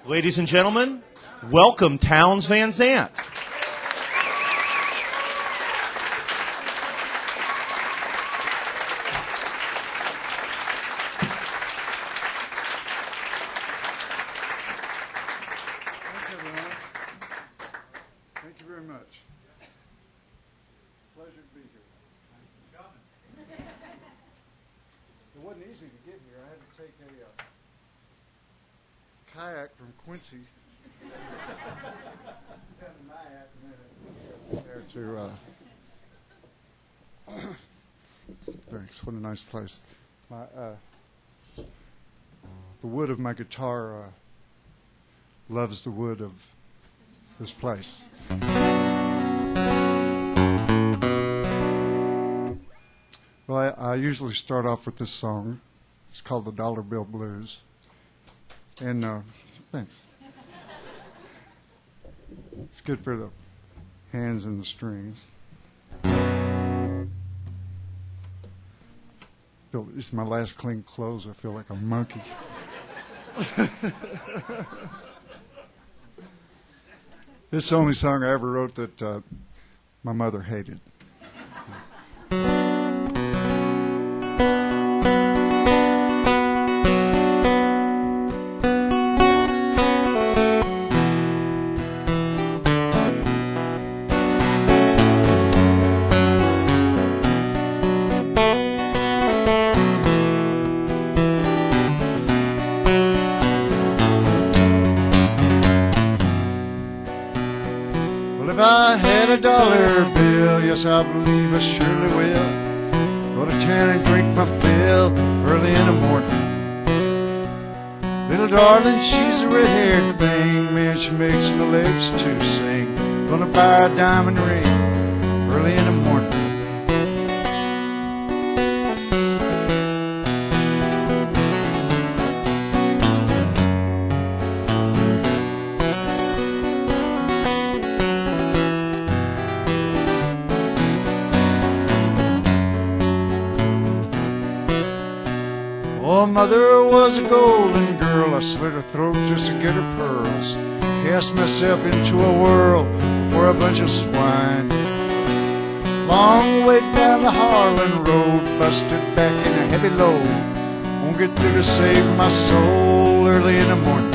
Ladies and gentlemen, welcome Townes Van Zandt. Thanks, everyone. Thank you very much. Pleasure to be here. Thanks for coming. It wasn't easy to get here. I had to take a kayak from Quincy there to thanks. What a nice place. The wood of my guitar loves the wood of this place. Well, I usually start off with this song. It's called the Dollar Bill Blues. And thanks. It's good for the hands and the strings. This is my last clean clothes. I feel like a monkey. This is the only song I ever wrote that my mother hated. If I had a dollar bill, yes, I believe I surely will. Go to town and drink my fill early in the morning. Little darling, she's a red-haired thing. Man, she makes my legs to sing. Gonna buy a diamond ring early in the morning. Oh, mother was a golden girl. I slit her throat just to get her pearls. Cast myself into a whirl for a bunch of swine. Long way down the Harlan Road, busted back in a heavy load. Won't get through to save my soul early in the morning.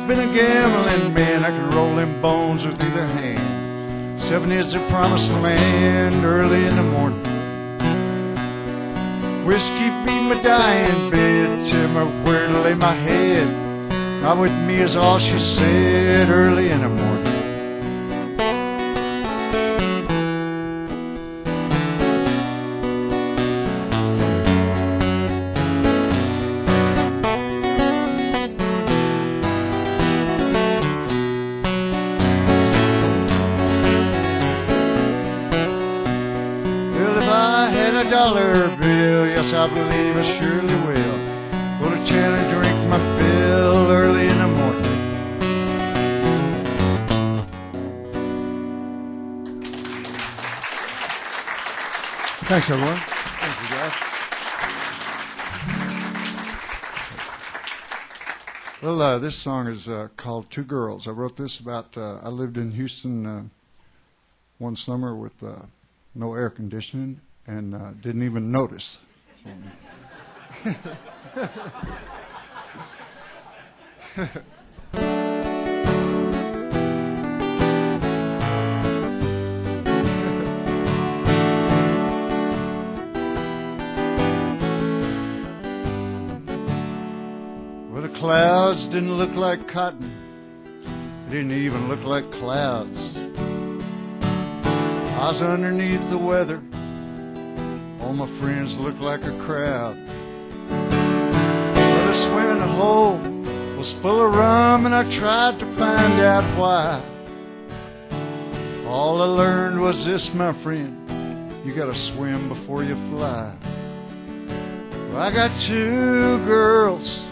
Been a gambling man, I could roll them bones with either hand. 7 is the promised land early in the morning. Whiskey beat my dying bed, tell me where to lay my head. Not with me is all she said early in the morning. Dollar bill, yes, I believe I surely will. Go to town and drink my fill early in the morning. Thanks, everyone. Thank you, guys. Well, this song is called Two Girls. I wrote this about, I lived in Houston one summer with no air conditioning. And didn't even notice. Well, the clouds didn't look like cotton. They didn't even look like clouds. I was underneath the weather. All my friends looked like a crowd. But a swimming hole was full of rum, and I tried to find out why. All I learned was this, my friend: you gotta swim before you fly. I got two girls,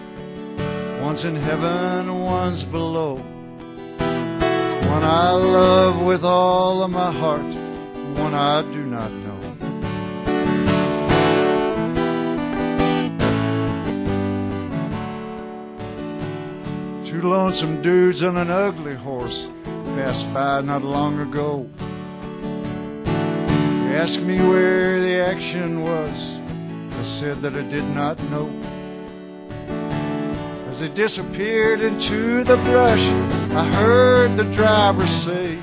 one's in heaven, one's below. One I love with all of my heart, one I do not know. Two lonesome dudes on an ugly horse passed by not long ago. They asked me where the action was. I said that I did not know. As they disappeared into the brush, I heard the driver say,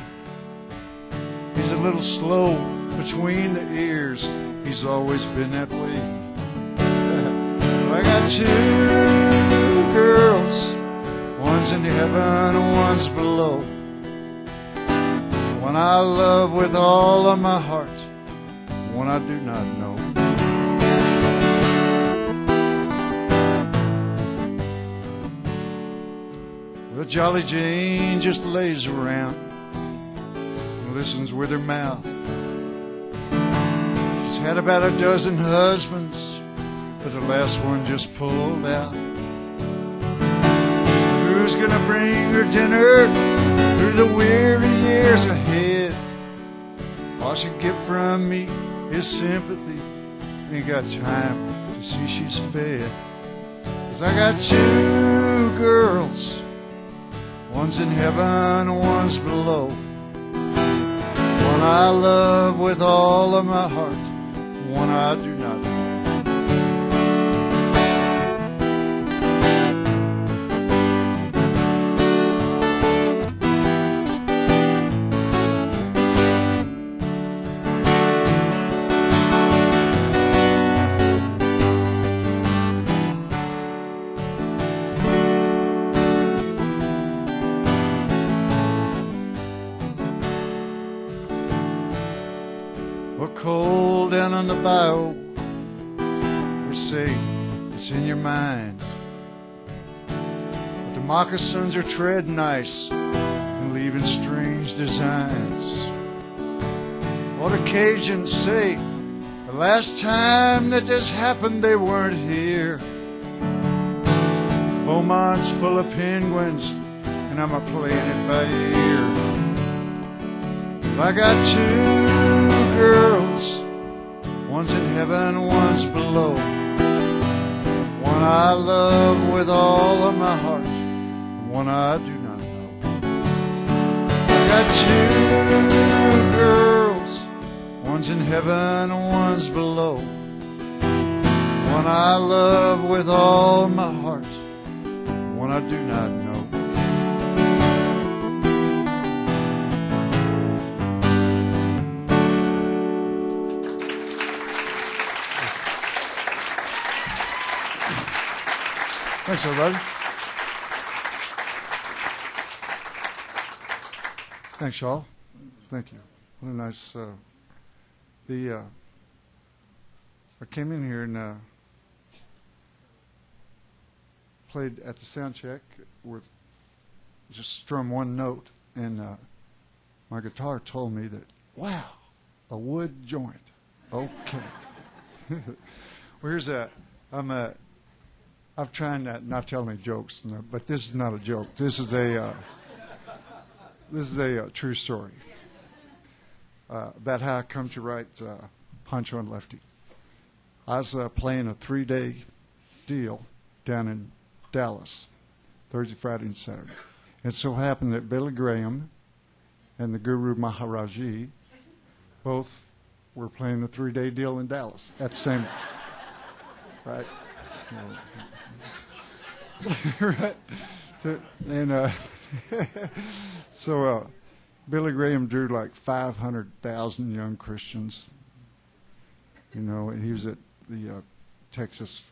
he's a little slow between the ears, he's always been that way. I got two girls, one's in heaven and one's below. One I love with all of my heart, one I do not know. Well, Jolly Jane just lays around and listens with her mouth. She's had about a dozen husbands, but the last one just pulled out. Who's gonna bring her dinner through the weary years ahead? All she get from me is sympathy. Ain't got time to see she's fed. 'Cause I got two girls, one's in heaven, one's below. One I love with all of my heart, one I do not know. Cold down on the bayou, they say it's in your mind. But the moccasins are treading ice and leaving strange designs. What the Cajuns say, the last time that this happened they weren't here. Beaumont's full of penguins and I'm a-playing it by ear. I got two girls, one's in heaven, one's below. One I love with all of my heart, one I do not know. I got two girls, one's in heaven, one's below. One I love with all my heart, one I do not know. Thanks, everybody. Thanks, y'all. Thank you. Really nice. I came in here and played at the sound check with just strum one note, and my guitar told me that, wow, a wood joint. Okay. Well, here's that. I'm trying not tell any jokes, but this is not a joke. This is a true story about how I come to write Pancho and Lefty. I was playing a 3-day deal down in Dallas, Thursday, Friday, and Saturday. It so happened that Billy Graham and the Guru Maharaji both were playing a 3-day deal in Dallas at the same time. Right? Right. And so Billy Graham drew like 500,000 young Christians. You know, and he was at the Texas,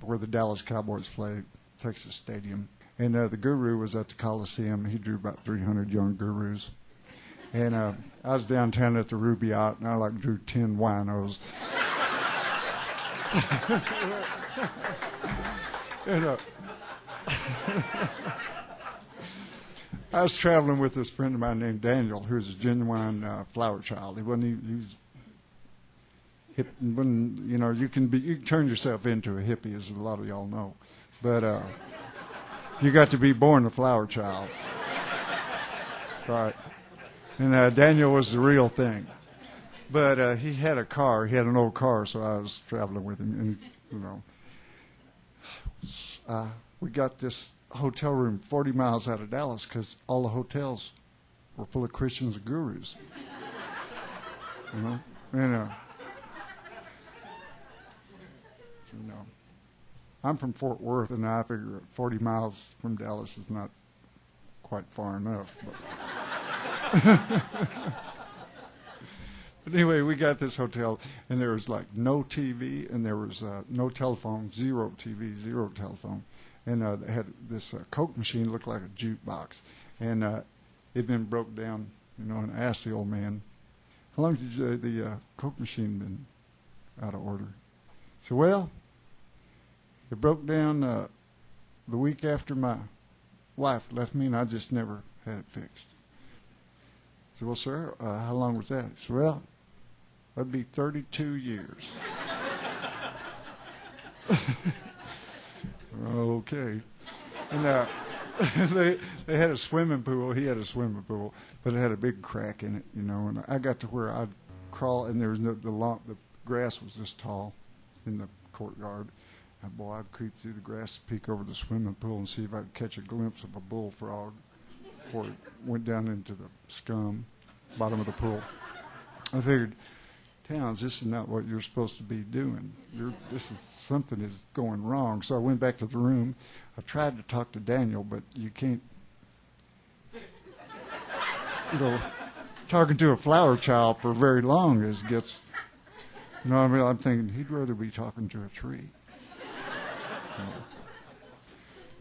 where the Dallas Cowboys played, Texas Stadium. And the Guru was at the Coliseum. He drew about 300 young gurus. And I was downtown at the Ruby Out, and I drew 10 winos. And, I was traveling with this friend of mine named Daniel, who's a genuine flower child. when, you can turn yourself into a hippie, as a lot of y'all know. But you got to be born a flower child. Right. And Daniel was the real thing. But he had a car. He had an old car, so I was traveling with him. And, we got this hotel room 40 miles out of Dallas because all the hotels were full of Christians and gurus. And, I'm from Fort Worth, and I figure 40 miles from Dallas is not quite far enough. But anyway, we got this hotel, and there was like no TV, and there was no telephone, zero TV, zero telephone. And they had this Coke machine, looked like a jukebox. And it'd been broke down, and I asked the old man, how long did the Coke machine been out of order? He said, well, it broke down the week after my wife left me, and I just never had it fixed. I said, well, sir, how long was that? He said, well, that'd be 32 years. Okay. And they had a swimming pool. He had a swimming pool, but it had a big crack in it, and I got to where I'd crawl, and there was the grass was this tall in the courtyard. And boy, I'd creep through the grass, peek over the swimming pool, and see if I could catch a glimpse of a bullfrog before it went down into the scum bottom of the pool. I figured, Towns, this is not what you're supposed to be doing. Something is going wrong. So I went back to the room. I tried to talk to Daniel, but you can't, talking to a flower child for very long gets, I'm thinking he'd rather be talking to a tree.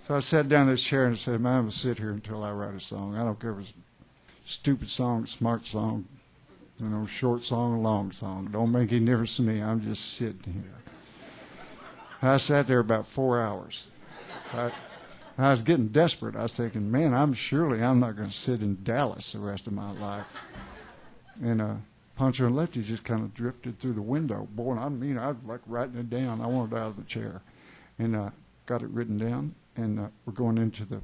So I sat down in this chair and I said, man, I'm going to sit here until I write a song. I don't care if it's a stupid song, smart song, short song, long song. It don't make any difference to me. I'm just sitting here. I sat there about 4 hours. I was getting desperate. I was thinking, man, I'm not going to sit in Dallas the rest of my life. And Pancho and Lefty just kind of drifted through the window. Boy, I was like writing it down. I wanted out of the chair. And got it written down. And we're going into the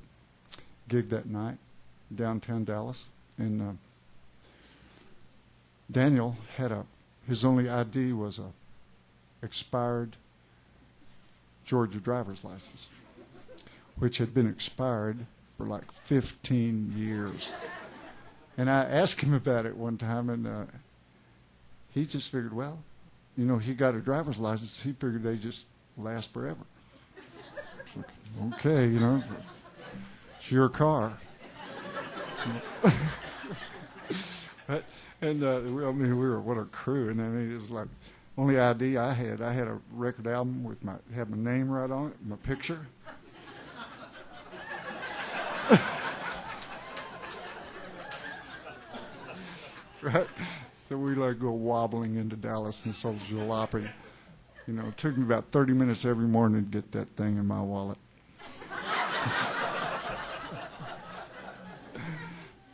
gig that night, downtown Dallas. And Daniel had his only ID was a expired Georgia driver's license, which had been expired for like 15 years. And I asked him about it one time, and he just figured, well, he got a driver's license. He figured they just last forever. Okay, it's your car. And we were what a crew, and it was like only ID I had a record album with had my name right on it, my picture. Right, so we go wobbling into Dallas and sold jalopy. It took me about 30 minutes every morning to get that thing in my wallet.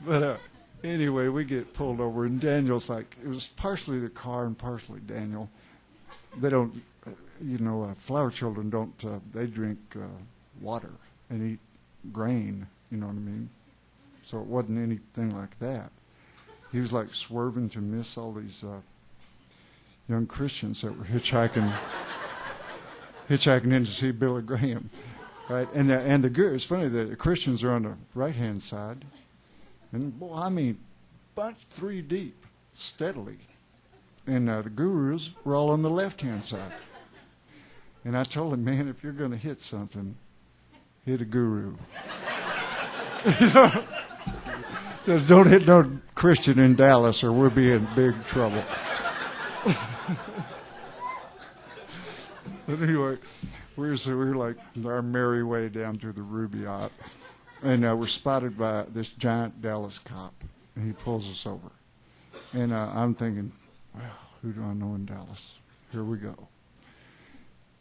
But anyway, we get pulled over, and Daniel's like, it was partially the car and partially Daniel. They don't, flower children don't, they drink water and eat grain, you know what I mean? So it wasn't anything like that. He was like swerving to miss all these young Christians that were hitchhiking in to see Billy Graham, right? And it's funny that the Christians are on the right-hand side, and boy, bunch 3 deep, steadily, and the gurus were all on the left-hand side. And I told him, man, if you're going to hit something, hit a guru. Don't hit no Christian in Dallas, or we'll be in big trouble. But anyway, we were like our merry way down to the Ruby Yacht, and we're spotted by this giant Dallas cop, and he pulls us over. And I'm thinking, well, who do I know in Dallas? Here we go.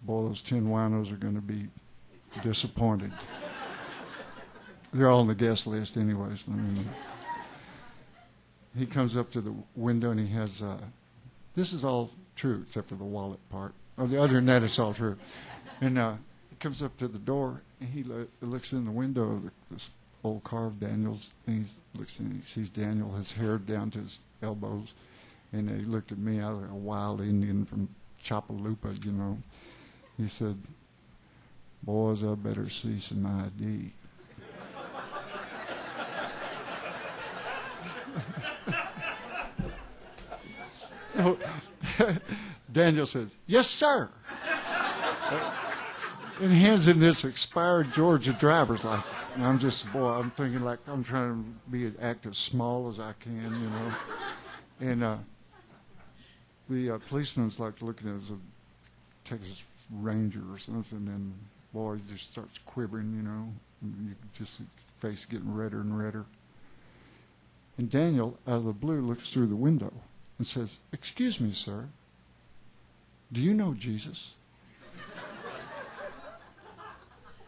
Boy, those 10 winos are going to be disappointed. They're all on the guest list anyways. He comes up to the window, and he has this is all true except for the wallet part. Other than that, it's all true. And he comes up to the door, and he looks in the window of this old car of Daniel's, and he looks in and he sees Daniel, his hair down to his elbows, and he looked at me. I was like a wild Indian from Chapaloopa, you know. He said, "Boys, I better see some ID." So Daniel says, "Yes, sir." And hands him this expired Georgia driver's license. And I'm just, I'm thinking like I'm trying to act as small as I can, you know. And the policeman's like looking at it as a Texas Ranger or something, and boy, he just starts quivering, you know. And you just face getting redder and redder. And Daniel, out of the blue, looks through the window and says, "Excuse me, sir, do you know Jesus?"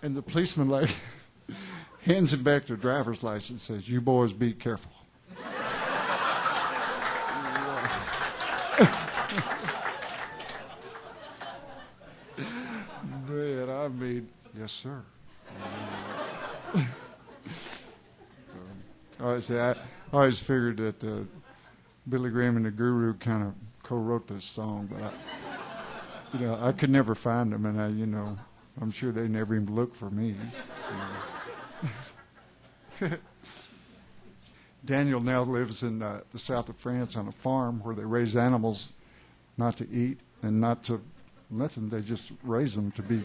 And the policeman like hands him back the driver's license and says, "You boys be careful." Man, I mean, yes, sir. I always figured that Billy Graham and the Guru kind of co-wrote this song, but I could never find them, and I'm sure they never even looked for me. Daniel now lives in the south of France on a farm where they raise animals not to eat and not to nothing. They just raise them to be.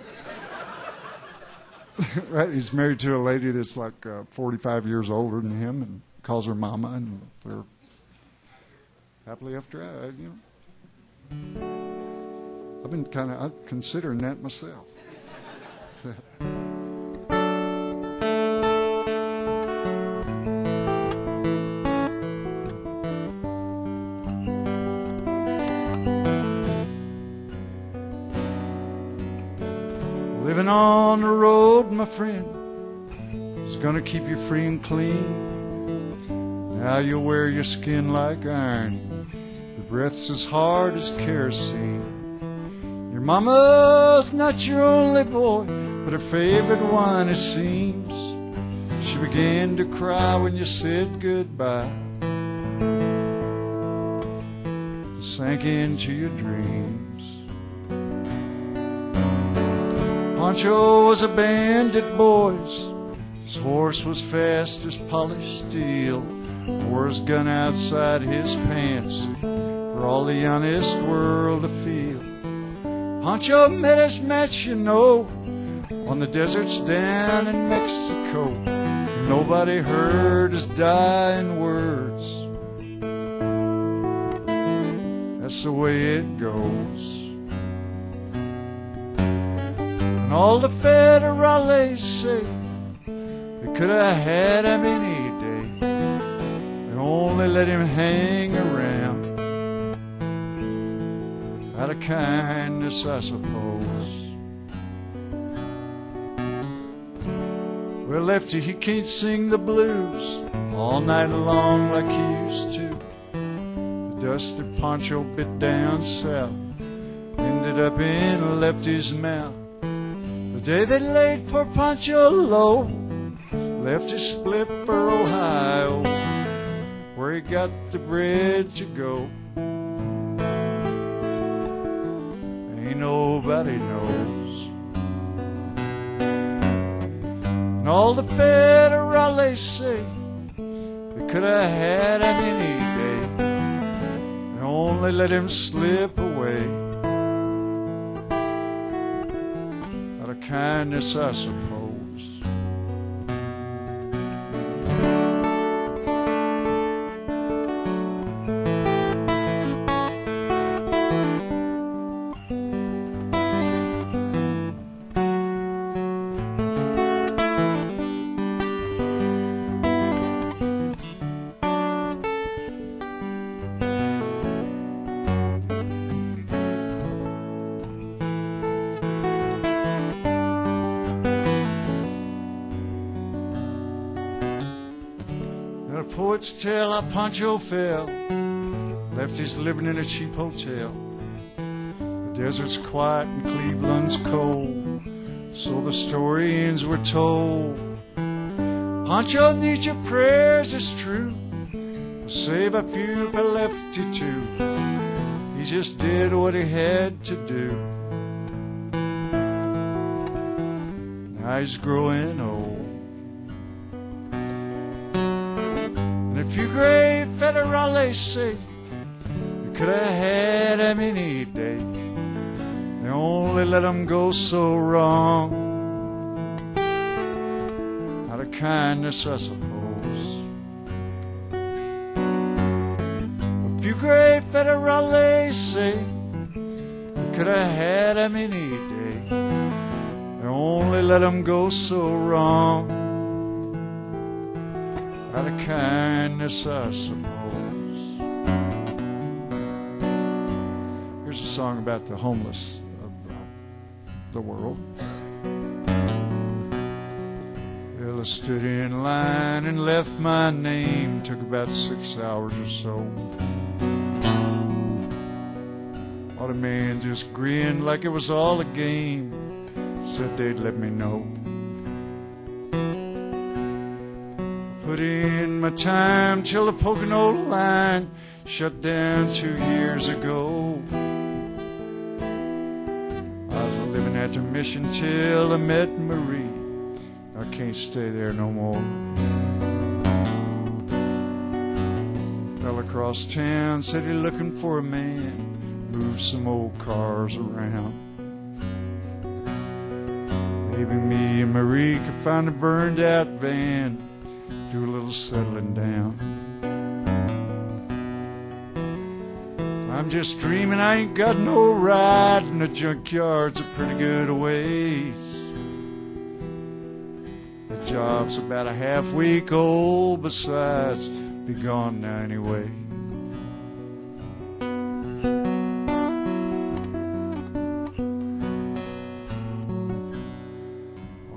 Right? He's married to a lady that's like 45 years older than him and calls her mama, and they're happily after, I've been kind of considering that myself. Living on the road, my friend, is gonna keep you free and clean. Now you'll wear your skin like iron, your breath's as hard as kerosene. Your mama's not your only boy, but her favorite one, it seems. She began to cry when you said goodbye, sank into your dreams. Pancho was a bandit, boys. His horse was fast as polished steel. Wore his gun outside his pants for all the honest world to feel. Pancho met his match, on the deserts down in Mexico. Nobody heard his dying words. That's the way it goes. And all the federales say they could have had him any day. They only let him hang around out of kindness, I suppose. Well, Lefty, he can't sing the blues all night long like he used to. The dust that Pancho bit down south ended up in Lefty's mouth. The day they laid poor Pancho low, Lefty split for Ohio, where he got the bread to go. Ain't nobody knows. And all the federales say they could have had him any day. They only let him slip away out of kindness, I suppose. Poets tell how Pancho fell Lefty's living in a cheap hotel. The desert's quiet and Cleveland's cold, so the story ends we're told. Pancho needs your prayers, it's true. We'll save a few for Lefty too. He just did what he had to do. Now he's growing old. And a few gray federales say you could have had him any day. They only let him go so wrong. Out of kindness, I suppose. A few gray federales say you could have had him any day. They only let him go so wrong. Out of kindness, I suppose. Here's a song about the homeless of the world. Well, I stood in line and left my name. Took about 6 hours or so. All the man just grinned like it was all a game. Said they'd let me know. Put in my time till the Pocono line shut down 2 years ago. I was living at the mission till I met Marie. I can't stay there no more. Fell across town, said he looking for a man. Moved some old cars around. Maybe me and Marie could find a burned out van. Do a little settling down. I'm just dreaming, I ain't got no ride, and the junkyard's a pretty good ways. The job's about a half week old, besides, be gone now anyway.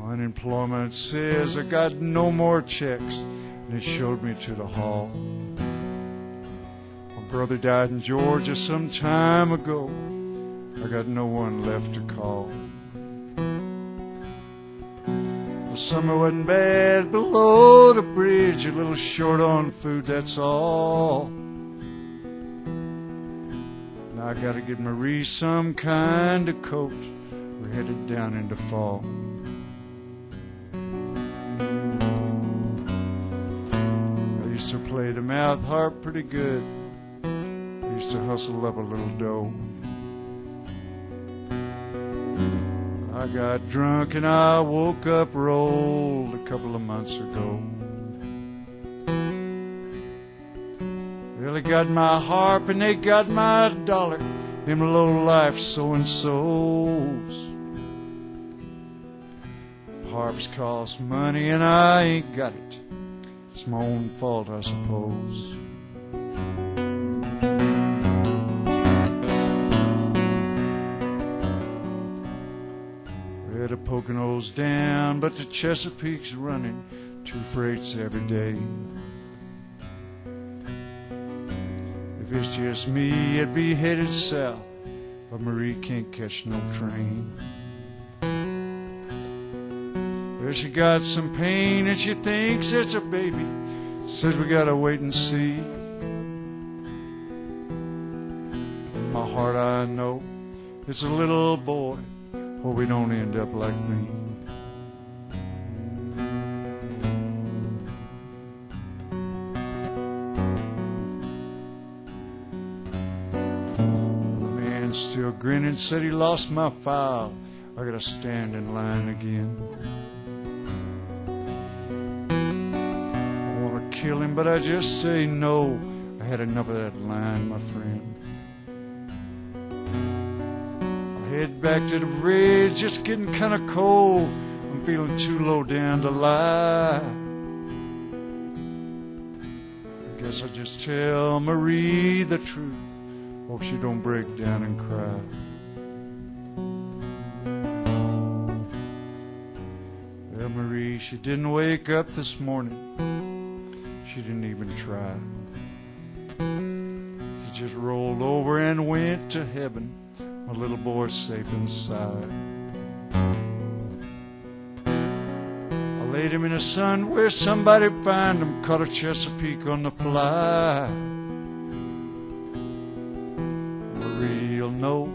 Unemployment says I got no more checks, and it showed me to the hall. My brother died in Georgia some time ago. I got no one left to call. The summer wasn't bad below the bridge, a little short on food, that's all. Now I gotta get Marie some kind of coat. We're headed down into fall. Used to play the mouth harp pretty good. Used to hustle up a little dough. I got drunk and I woke up rolled a couple of months ago. Well, they got my harp and they got my dollar. Them low-life so-and-sos. Harps cost money and I ain't got it. It's my own fault, I suppose. Well, the Pocono's down, but the Chesapeake's running 2 freights every day. If it's just me, it'd be headed south, but Marie can't catch no train. Well, she got some pain and she thinks it's a baby. Says we gotta wait and see. In my heart I know it's a little boy. Hope we don't end up like me. The man still grinning, said he lost my file. I gotta stand in line again. Kill him, but I just say no. I had enough of that line, my friend. I head back to the bridge, just getting kind of cold. I'm feeling too low down to lie. I guess I'll just tell Marie the truth. Hope she don't break down and cry. Well, Marie, she didn't wake up this morning. She didn't even try. She just rolled over and went to heaven. My little boy's safe inside. I laid him in the sun where somebody find him, caught a Chesapeake on the fly. Marie'll know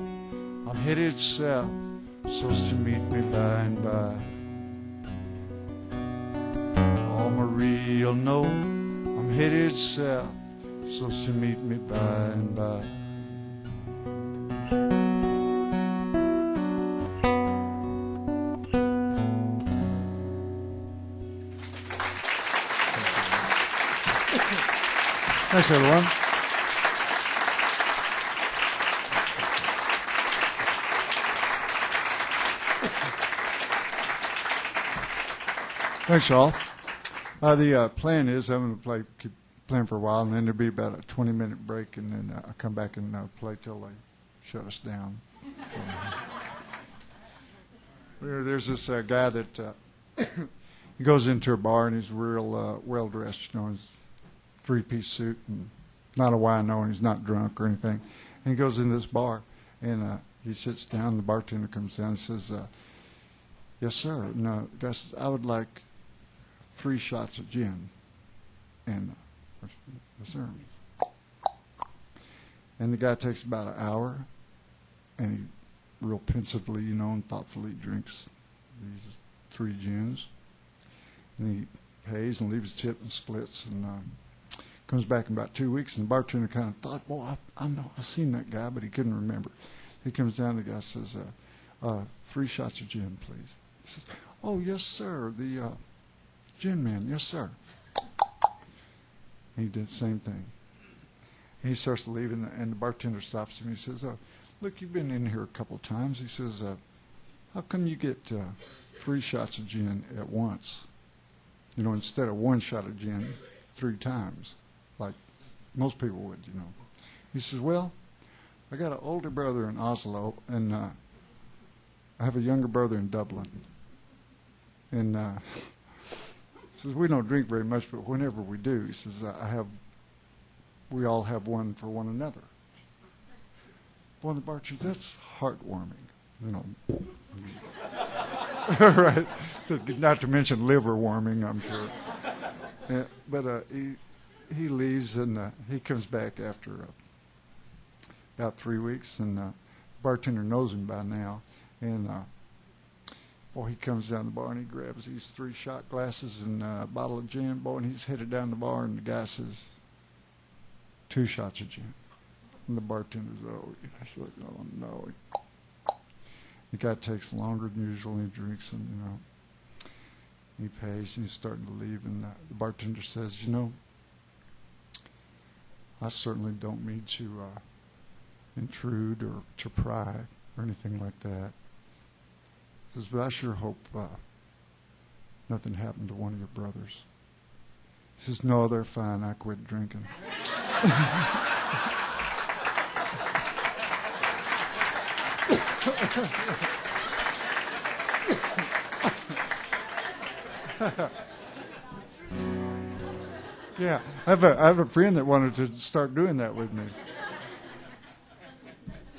I'm headed south, so she'll meet me by and by. Oh, Marie'll know I'm headed south, so she'll meet me by and by. Thanks, everyone. Thanks, y'all. The plan is I'm going to keep playing for a while, and then there'll be about a 20-minute break, and then I'll come back and play till they shut us down. There's this guy that he goes into a bar, and he's real well-dressed, you know, his three-piece suit, and not a wino, and he's not drunk or anything. And he goes into this bar, and he sits down, the bartender comes down and says, yes, sir. No, Gus, I would like 3 shots of gin. And, yes, sir. And the guy takes about an hour, and he real pensively, you know, and thoughtfully drinks these 3 gins. And he pays and leaves a tip and splits, and comes back in about 2 weeks, and the bartender kind of thought, boy, I know, I've seen that guy, but he couldn't remember. He comes down, the guy says, 3 shots of gin, please. He says, oh, yes, sir, the gin man, yes, sir. And he did the same thing. And he starts leaving, and the bartender stops him. He says, look, you've been in here a couple of times. He says, how come you get 3 shots of gin at once? You know, instead of 1 shot of gin 3 times, like most people would, you know. He says, well, I got an older brother in Oslo, and I have a younger brother in Dublin. And he says, we don't drink very much, but whenever we do, he says, we all have one for one another. Boy, the bartender, that's heartwarming, you know. Right. So, not to mention liver warming, I'm sure. But he leaves, and he comes back after about 3 weeks, and the bartender knows him by now. And boy, he comes down the bar, and he grabs these 3 shot glasses and a bottle of gin, boy, and he's headed down the bar, and the guy says, 2 shots of gin. And the bartender's, he's like, oh, no. The guy takes longer than usual, and he drinks, and, you know, he pays, and he's starting to leave, and the bartender says, you know, I certainly don't mean to intrude or to pry or anything like that. He says, but I sure hope nothing happened to one of your brothers. He says, no, they're fine. I quit drinking. Yeah, I have a friend that wanted to start doing that with me.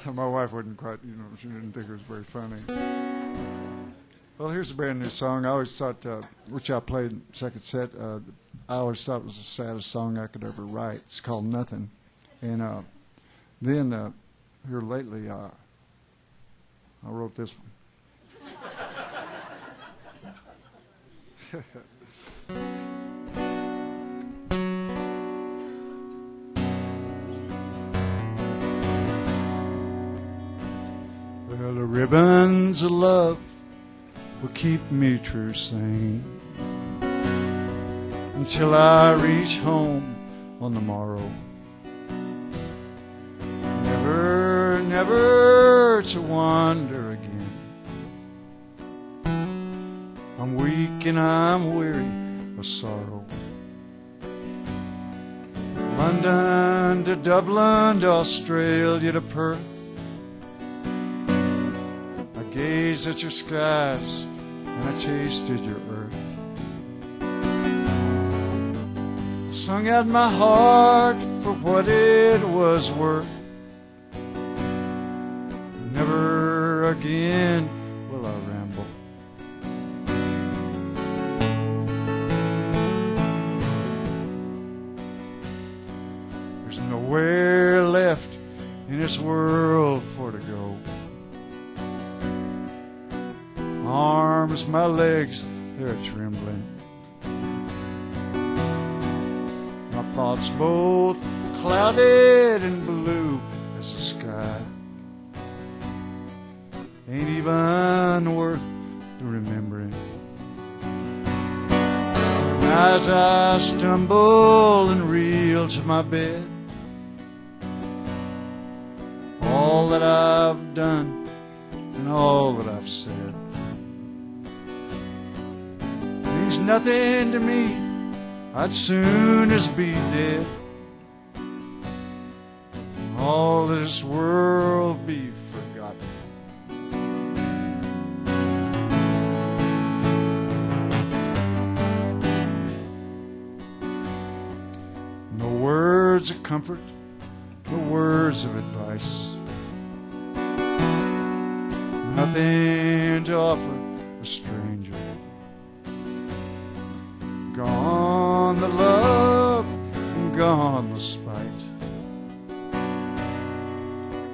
My wife wouldn't quite, you know, she didn't think it was very funny. Well, here's a brand new song. I always thought, which I played in the second set, I always thought it was the saddest song I could ever write. It's called Nothin. And then here lately, I wrote this one. Well, the ribbons of love will keep me true sane until I reach home on the morrow. Never, never to wander again. I'm weak and I'm weary of sorrow. London to Dublin to Australia to Perth, I gazed at your skies and I tasted your earth. Sung out my heart for what it was worth. Never again will I ramble. There's nowhere left in this world for to go. My arms, my legs, they're trembling. My thoughts both clouded and blue as the sky. Ain't even worth the remembering. And as I stumble and reel to my bed, all that I've done and all that I've said means nothing to me. I'd soon as be dead. All this world be forgotten. No words of comfort, no words of advice. Nothing to offer a stranger. Gone the love and gone the spite.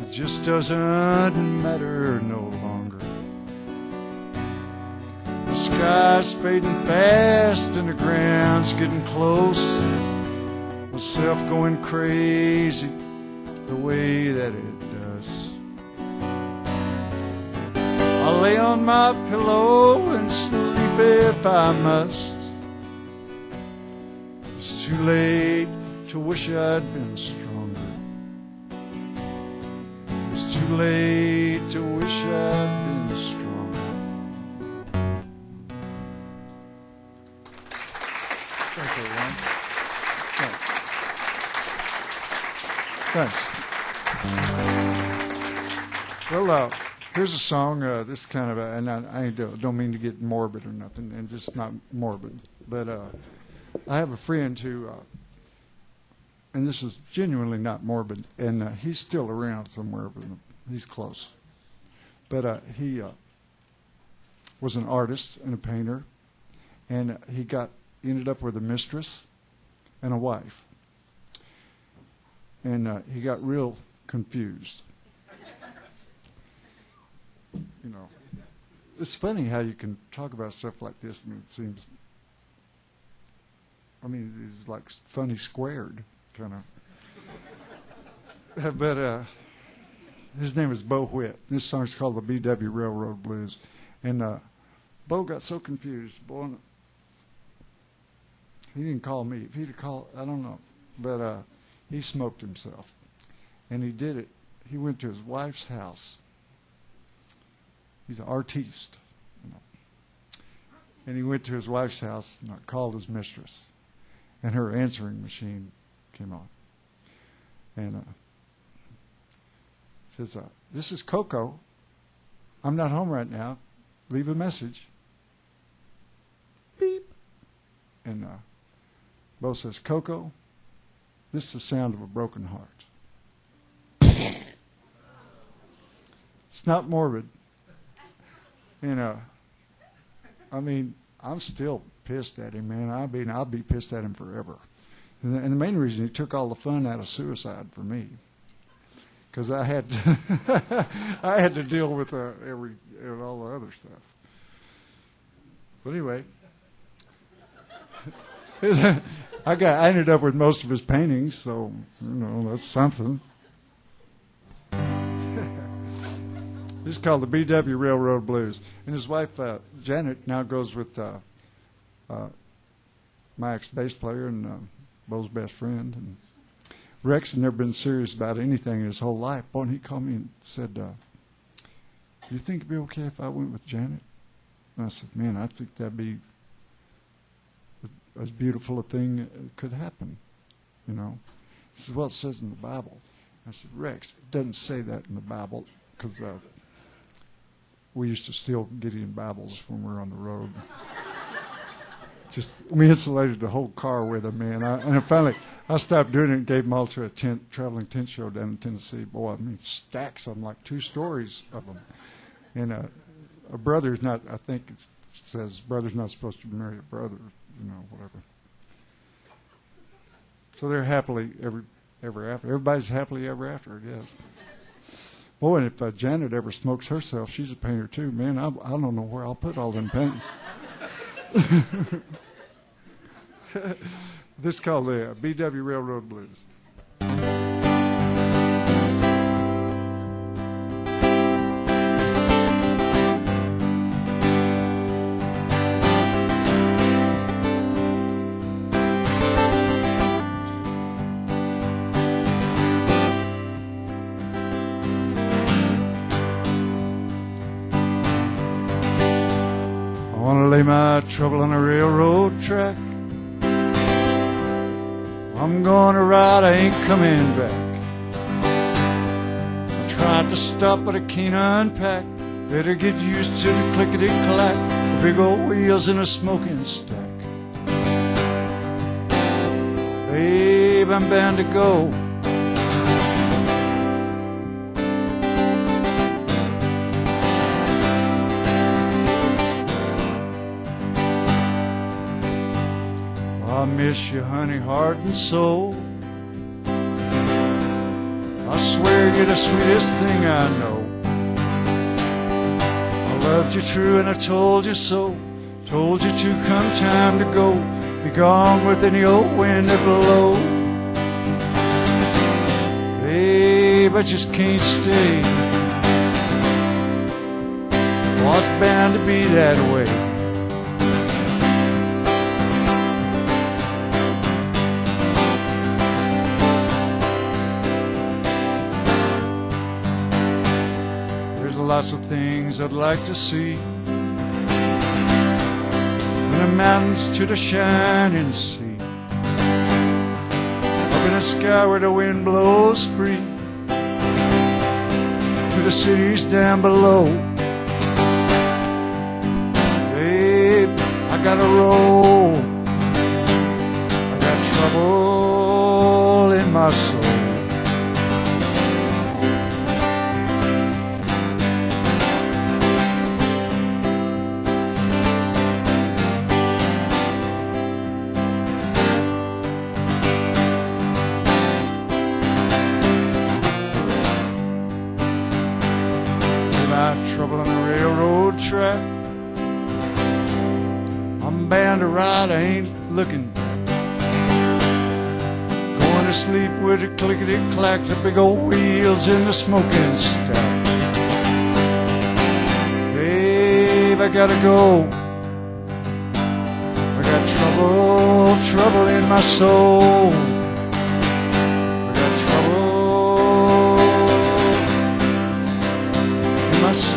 It just doesn't matter no longer. The sky's fading fast and the ground's getting close. Myself going crazy the way that it does. I'll lay on my pillow and sleep if I must. It's too late to wish I'd been stronger. It's too late to wish I'd been stronger. Thank you, everyone. Thanks. Well, here's a song. This kind of, and I don't mean to get morbid or nothing, and just not morbid, but I have a friend who, and this is genuinely not morbid, and he's still around somewhere, but he's close. But he was an artist and a painter, and he ended up with a mistress and a wife. And he got real confused. You know, it's funny how you can talk about stuff like this and it seems, I mean, it's like funny squared, kind of. But his name is Bo Whitt. This song's called the B.W. Railroad Blues. And Bo got so confused. Boy, he didn't call me. If he'd called, I don't know. But he smoked himself. And he did it. He went to his wife's house. He's an artiste, you know. And he went to his wife's house and called his mistress. And her answering machine came on. And says, "This is Coco. I'm not home right now. Leave a message." Beep. And Bo says, "Coco, this is the sound of a broken heart." It's not morbid. You know, I mean, I'm still pissed at him, man. I'll be pissed at him forever. And the main reason he took all the fun out of suicide for me, because I had to deal with all the other stuff. But anyway, I ended up with most of his paintings, so you know that's something. This is called the B.W. Railroad Blues. And his wife, Janet, now goes with my ex-bass player and Bo's best friend. And Rex had never been serious about anything in his whole life. Boy, and he called me and said, "Do you think it'd be okay if I went with Janet?" And I said, "Man, I think that'd be as beautiful a thing that could happen, you know." He said, "Well, it says in the Bible." I said, "Rex, it doesn't say that in the Bible, because we used to steal Gideon Bibles when we were on the road." we insulated the whole car with them, man. And finally, I stopped doing it and gave them all to a traveling tent show down in Tennessee. Boy, I mean, stacks of them, like 2 stories of them. And a brother's not, I think it says brother's not supposed to marry a brother, whatever. So they're happily ever after. Everybody's happily ever after, I guess. Boy, and if Janet ever smokes herself, she's a painter too. Man, I don't know where I'll put all them paints. This is called the BW Railroad Blues. Lay my trouble on a railroad track. I'm gonna ride, I ain't coming back. I tried to stop, but I can't unpack. Better get used to the clickety-clack, the big old wheels in a smoking stack. Babe, I'm bound to go. I miss you, honey, heart and soul. I swear you're the sweetest thing I know. I loved you true and I told you so. Told you to come time to go. Be gone with any old wind that blow. Babe, I just can't stay. Was bound to be that way. Lots of things I'd like to see, from the mountains to the shining sea, up in the sky where the wind blows free, to the cities down below. Babe, I gotta roll. I got trouble in my soul. Trouble on the railroad track. I'm bound to ride, I ain't looking back. Going to sleep with a clickety-clack, the big old wheels in the smoking stack. Babe, I gotta go. I got trouble in my soul. I got trouble in my soul.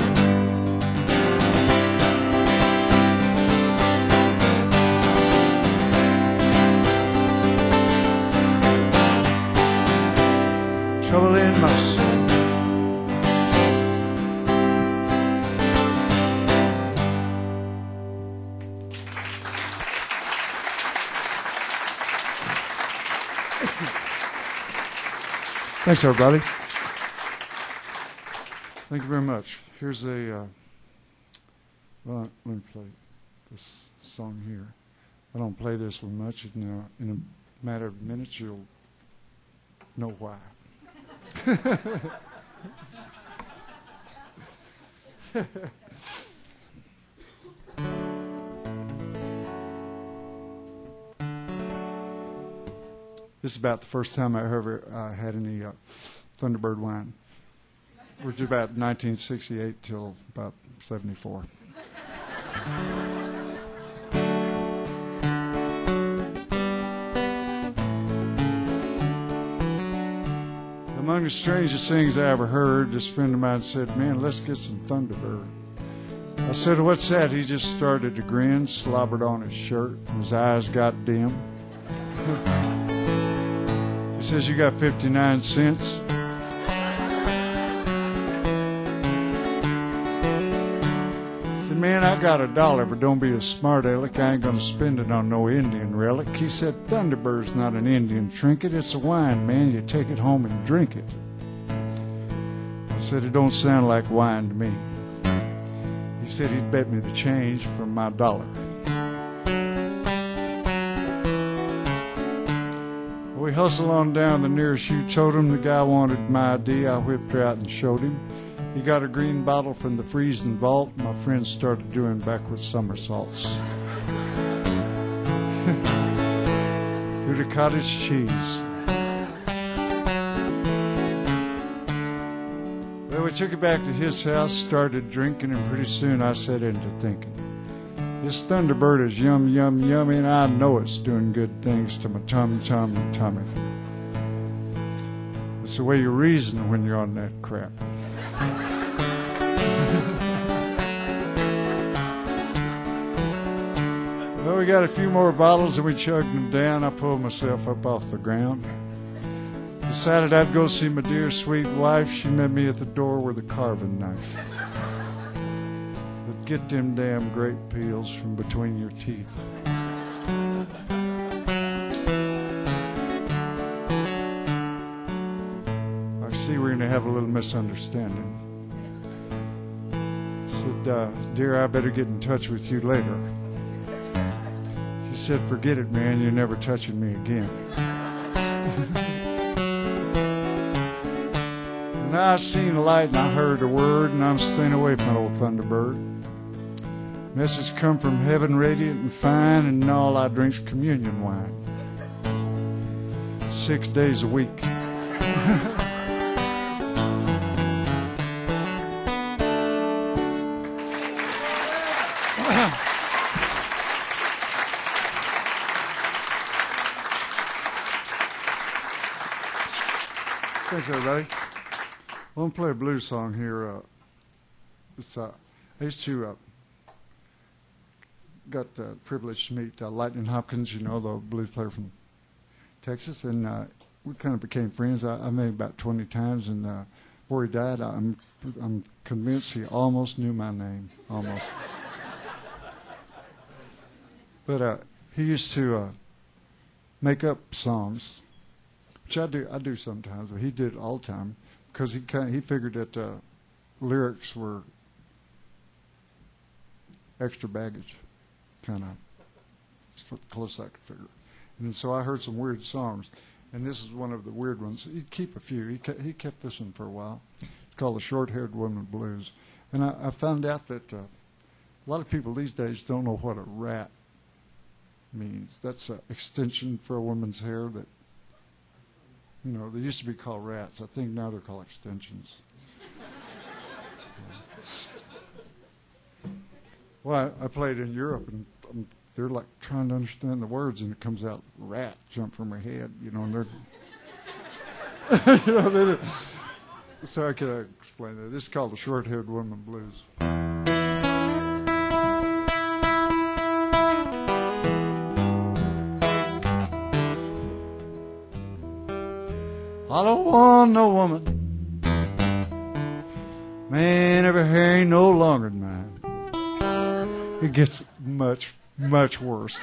Trouble in my soul. Thanks, everybody. Thank you very much. Here's a, well, let me play this song here. I don't play this one much. Now, in a matter of minutes, you'll know why. This is about the first time I ever had any Thunderbird wine. We're to about 1968 till about 74. Among the strangest things I ever heard, this friend of mine said, "Man, let's get some Thunderbird." I said, "What's that?" He just started to grin, slobbered on his shirt, and his eyes got dim. He says, "You got 59 cents?" I said, man, I got $1, but don't be a smart aleck. I ain't gonna spend it on no Indian relic. He said, Thunderbird's not an Indian trinket. It's a wine, man. You take it home and drink it. I said, it don't sound like wine to me. He said he'd bet me the change from my $1. We hustled on down the nearest shoe totem. The guy wanted my ID. I whipped her out and showed him. He got a green bottle from the freezing vault. My friends started doing backwards somersaults. Through the cottage cheese. Well, we took it back to his house, started drinking, and pretty soon I set into thinking. This Thunderbird is yum, yum, yummy, and I know it's doing good things to my tummy. It's the way you reason when you're on that crap. Well, we got a few more bottles and we chugged them down. I pulled myself up off the ground. Decided I'd go see my dear sweet wife. She met me at the door with a carving knife. But get them damn grape peels from between your teeth. I see we're going to have a little misunderstanding. I said, dear, I better get in touch with you later. She said, forget it, man. You're never touching me again. And I seen a light and I heard a word, and I'm staying away from old Thunderbird. Message come from heaven, radiant and fine, and all I drink's communion wine. 6 days a week. Thanks, everybody. Well, I'm going to play a blues song here. I used to got the privilege to meet Lightning Hopkins, you know, the blues player from Texas, and we kind of became friends. I met him about 20 times, and before he died, I'm convinced he almost knew my name, almost. But he used to make up songs. Which I do sometimes, but he did it all the time because he figured that lyrics were extra baggage, kind of close I could figure. And so I heard some weird songs, and this is one of the weird ones. He'd keep a few. He kept this one for a while. It's called the Short-Haired Woman Blues, and I found out that a lot of people these days don't know what a rat means. That's an extension for a woman's hair that. You know, they used to be called rats. I think now they're called extensions. Well, I played in Europe, and they're like trying to understand the words, and it comes out rat, jump from her head, you know, and they're... you know, so I can explain that. This is called the Short-Haired Woman Blues. I don't want no woman, man, every hair ain't no longer than mine. It gets much, much worse.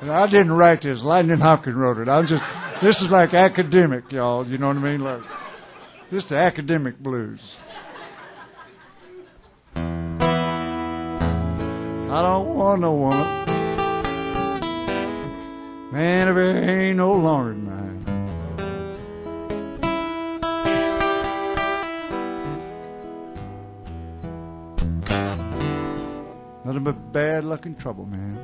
And I didn't write this. Lightning Hopkins wrote it. This is like academic, y'all. You know what I mean? Like, this is the academic blues. I don't want no woman, man, if it ain't no longer than mine. Nothing but bad luck and trouble, man.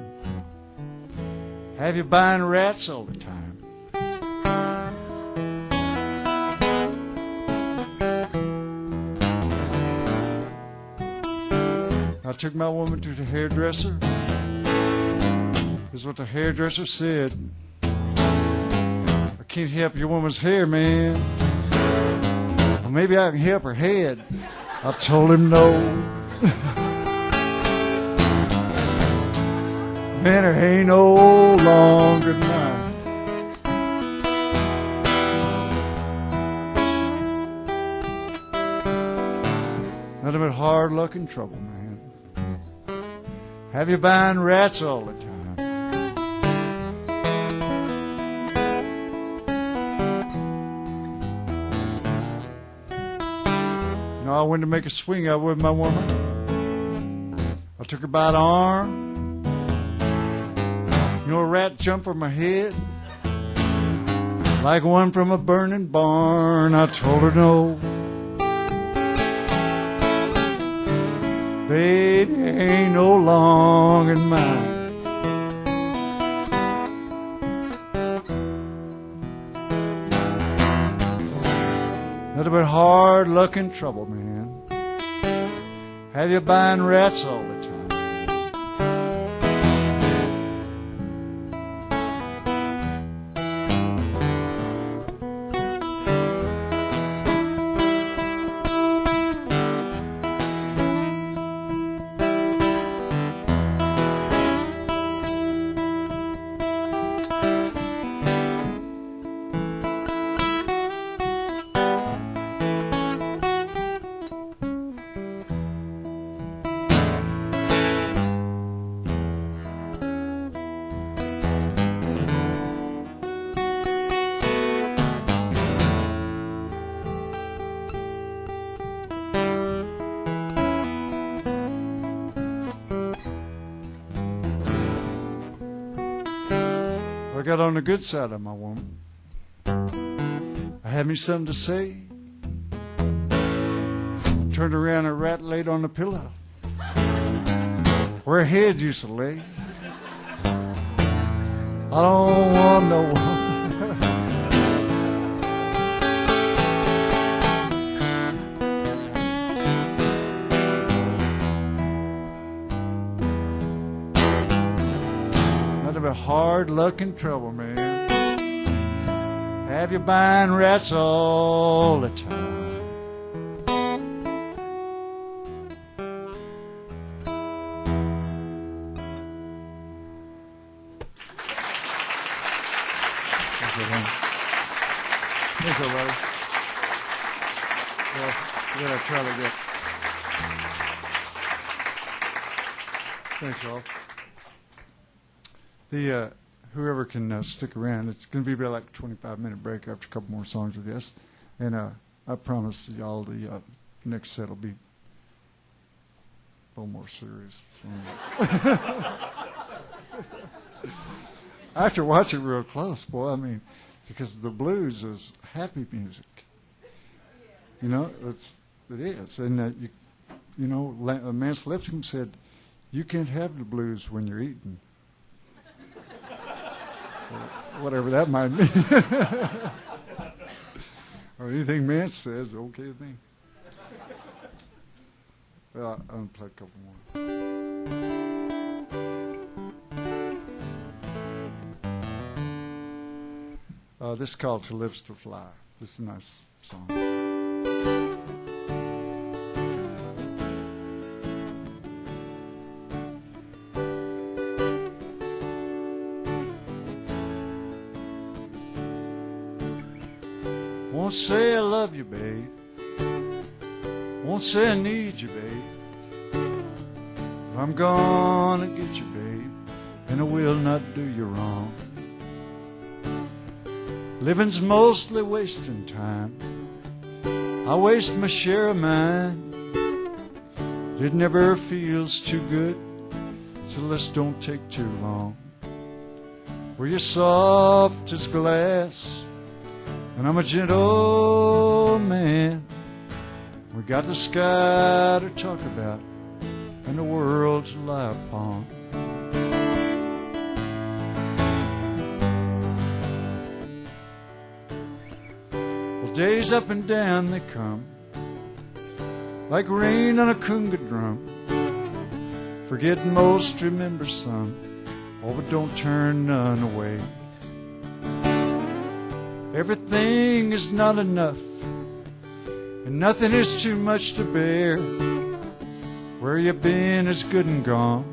Have you buying rats all the time? I took my woman to the hairdresser. This is what the hairdresser said. I can't help your woman's hair, man. Well, maybe I can help her head. I told him no. and it ain't no longer mine. Nothing but hard luck and trouble, man. Have you buying rats all the time? No, I went to make a swing out with my woman. I took her by the arm. You know, a rat jumped from my head like one from a burning barn. I told her no. Baby, ain't no longer mine. Nothing but hard luck and trouble, man. Have you buying rats all the time? I got on the good side of my woman. I had me something to say. Turned around, a rat laid on the pillow where her head used to lay. I don't want no woman. But hard luck and trouble, man. Have you buying rats all the time? Thanks, everybody. Well, we gotta try to get. Thanks, y'all. Whoever can stick around, it's going to be about like a 25-minute break after a couple more songs, I guess. And I promise y'all the next set will be a little more serious. I have to watch it real close, boy. I mean, because the blues is happy music. You know, it is. And, you know, Mance Lipscomb said, you can't have the blues when you're eating. Whatever that might mean. Or anything Mance says, okay with me. Well, I'm going to play a couple more. This is called To Live to Fly. This is a nice song. Won't say I love you, babe. Won't say I need you, babe. But I'm gonna get you, babe, and I will not do you wrong. Living's mostly wasting time. I waste my share of mine. It never feels too good, so let's don't take too long. Well, you're soft as glass, and I'm a gentle man. We got the sky to talk about and the world to lie upon. Well, days up and down they come, like rain on a conga drum. Forget most, remember some. Oh, but don't turn none away. Everything is not enough, and nothing is too much to bear. Where you been is good and gone.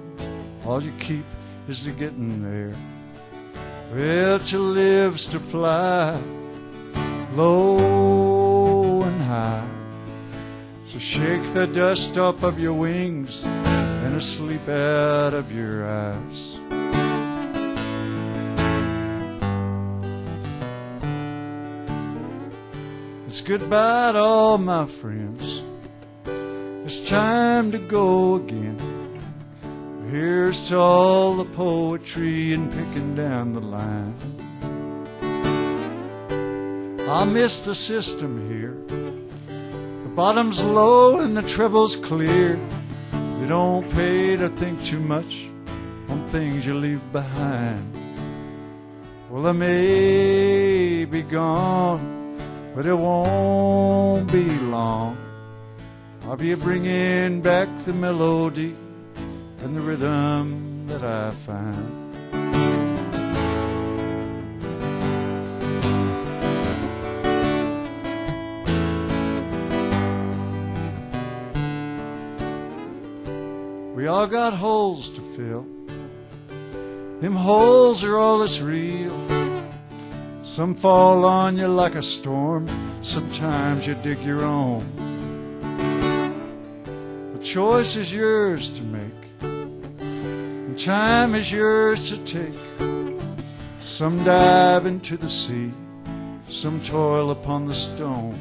All you keep is to getting there. Well, to live's to fly low and high. So shake the dust off of your wings and the sleep out of your eyes. It's goodbye to all my friends. It's time to go again. Here's to all the poetry and picking down the line. I miss the system here. The bottom's low and the treble's clear. You don't pay to think too much on things you leave behind. Well, I may be gone, but it won't be long. I'll be bringing back the melody and the rhythm that I find. We all got holes to fill. Them holes are all that's real. Some fall on you like a storm. Sometimes you dig your own. The choice is yours to make. And time is yours to take. Some dive into the sea. Some toil upon the stone.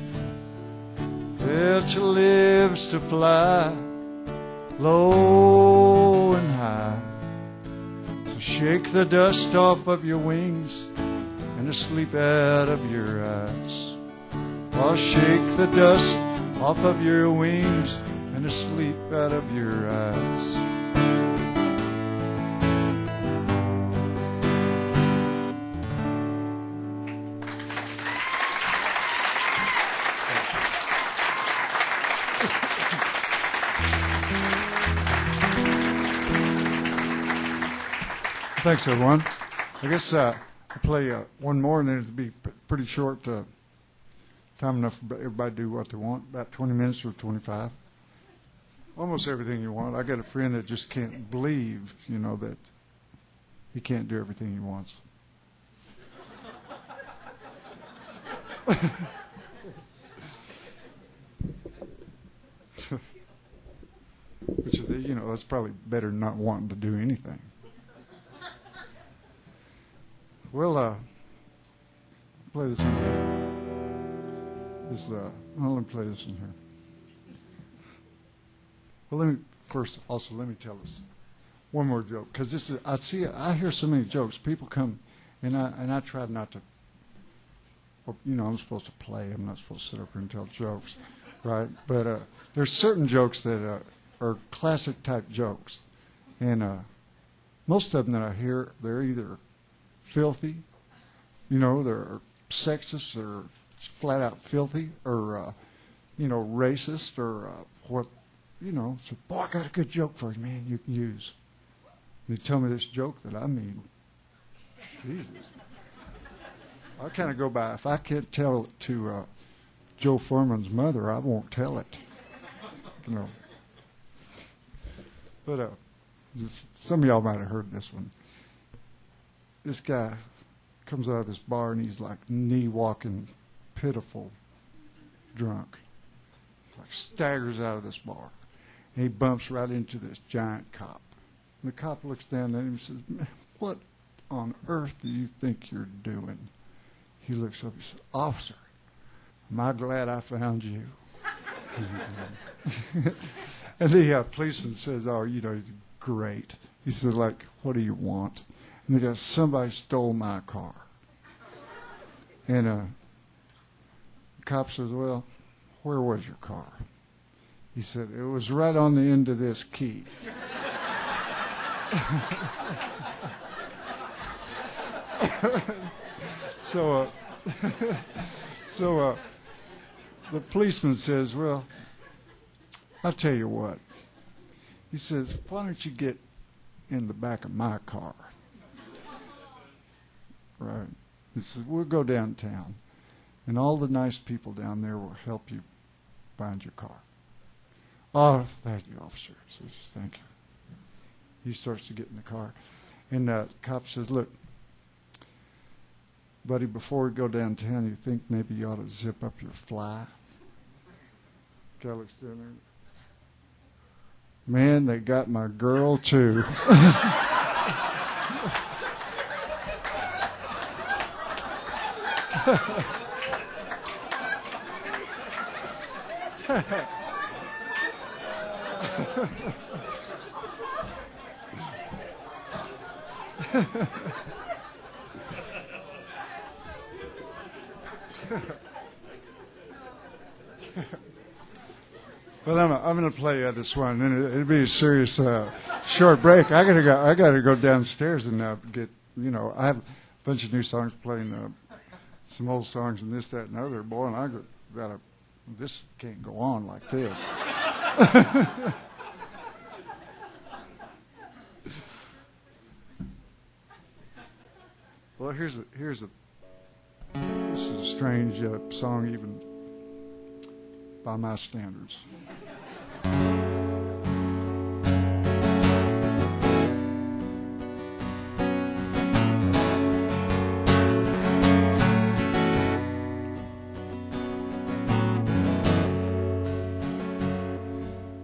Well, to live's to fly low and high. So shake the dust off of your wings and the sleep out of your eyes. I'll shake the dust off of your wings and the sleep out of your eyes. Thanks, everyone. I guess I'll play one more, and then it'll be pretty short. Time enough for everybody to do what they want. About 20 minutes or 25. Almost everything you want. I got a friend that just can't believe, that he can't do everything he wants. Which is, that's probably better than not wanting to do anything. We'll play this in here. Let me play this in here. Well, let me tell us one more joke, because I hear so many jokes. People come, and I try not to. Well, I'm supposed to play. I'm not supposed to sit up here and tell jokes, right? But there's certain jokes that are classic type jokes, and most of them that I hear, they're either filthy, they're sexist or flat out filthy, or racist, or what, so, boy, I got a good joke for you, man, you can use. And you tell me this joke that I mean, Jesus. I kind of go by, if I can't tell it to Joe Foreman's mother, I won't tell it, But some of y'all might have heard this one. This guy comes out of this bar and he's like knee-walking, pitiful, drunk. Like staggers out of this bar. And he bumps right into this giant cop. And the cop looks down at him and says, "Man, what on earth do you think you're doing?" He looks up and says, "Officer, am I glad I found you?" And the policeman says, "Oh, he's great." He said, "Like, what do you want?" And they go, "Somebody stole my car." And the cop says, "Well, where was your car?" He said, "It was right on the end of this key." So the policeman says, "Well, I'll tell you what." He says, "Why don't you get in the back of my car?" Right. He says, "We'll go downtown, and all the nice people down there will help you find your car." "Oh, thank you, officer." He says, "Thank you." He starts to get in the car. And the cop says, look, buddy, before we go downtown, you think maybe you ought to zip up your fly? Guy looks down there. Man, they got my girl, too. Well, I'm going to play this one, and it'll be a serious short break. I gotta go downstairs and get, I have a bunch of new songs playing, some old songs and this, that, and other. Boy, and this can't go on like this. Well, this is a strange song even by my standards.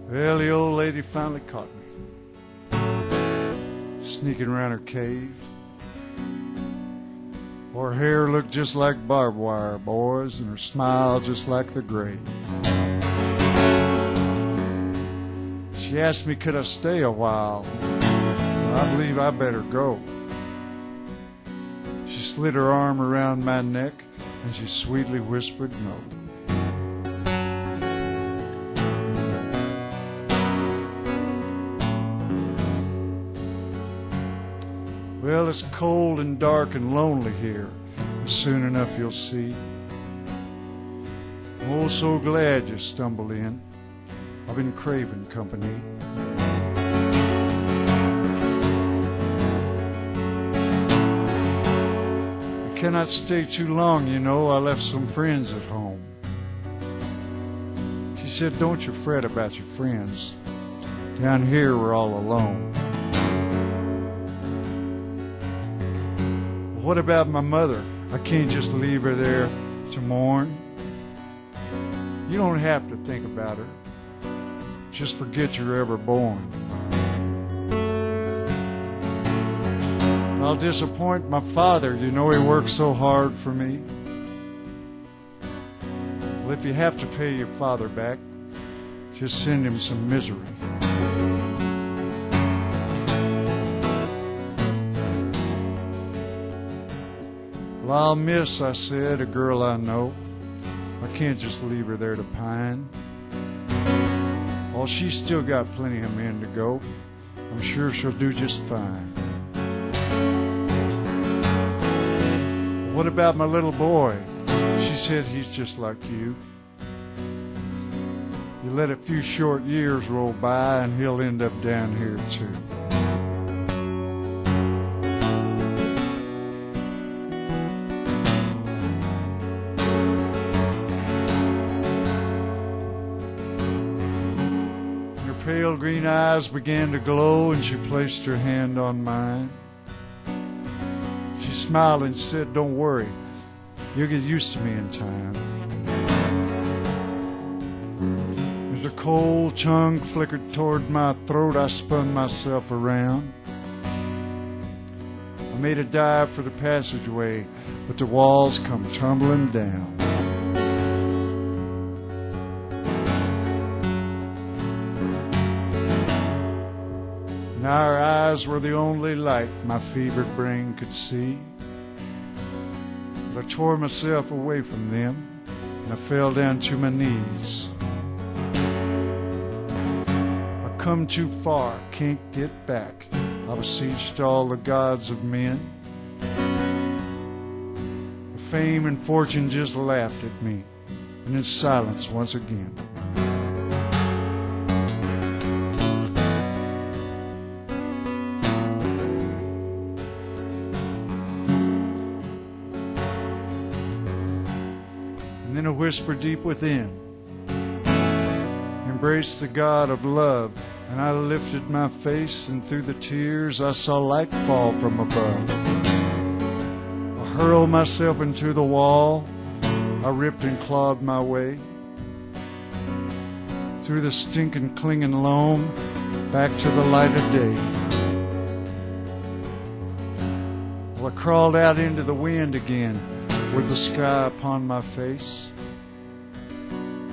Well, the old lady finally caught me, sneaking around her cave. Her hair looked just like barbed wire, boys, and her smile just like the grave. She asked me, could I stay a while? Well, I believe I better go. She slid her arm around my neck, and she sweetly whispered no. Well, it's cold and dark and lonely here, but soon enough you'll see. I'm oh so glad you stumbled in. I've been craving company. I cannot stay too long, I left some friends at home. She said, don't you fret about your friends. Down here we're all alone. What about my mother? I can't just leave her there to mourn. You don't have to think about her. Just forget you're ever born. I'll disappoint my father. He worked so hard for me. Well, if you have to pay your father back, just send him some misery. Well, I'll miss, I said, a girl I know. I can't just leave her there to pine. Well, she's still got plenty of men to go. I'm sure she'll do just fine. What about my little boy? She said he's just like you. You let a few short years roll by and he'll end up down here too. Pale green eyes began to glow, and she placed her hand on mine. She smiled and said, don't worry, you'll get used to me in time. As the cold tongue flickered toward my throat, I spun myself around. I made a dive for the passageway, but the walls come tumbling down. Now our eyes were the only light my fevered brain could see. But I tore myself away from them, and I fell down to my knees. I've come too far, can't get back. I beseeched all the gods of men. But fame and fortune just laughed at me, and in silence once again. And then a whisper deep within. Your embraced the God of love, and I lifted my face, and through the tears I saw light fall from above. I hurled myself into the wall, I ripped and clawed my way through the stinking, clinging loam, back to the light of day. Well, I crawled out into the wind again, with the sky upon my face.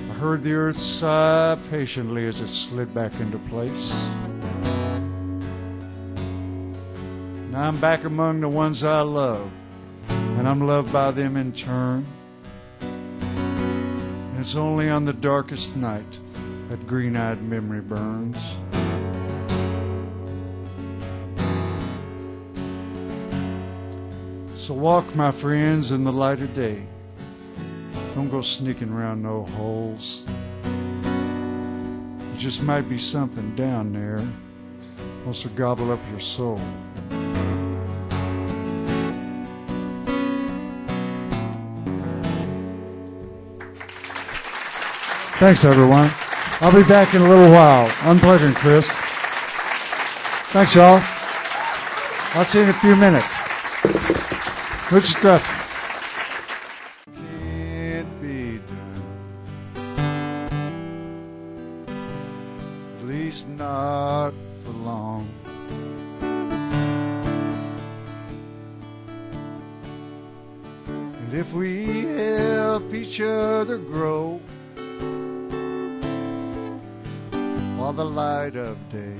I heard the earth sigh patiently as it slid back into place. Now I'm back among the ones I love, and I'm loved by them in turn. And it's only on the darkest night that green-eyed memory burns. So walk, my friends, in the light of day. Don't go sneaking around no holes. There just might be something down there wants to gobble up your soul. Thanks, everyone. I'll be back in a little while. Unplugging, Chris. Thanks, y'all. I'll see you in a few minutes. Muchas gracias. Can't be done. At least not for long. And if we help each other grow, while the light of day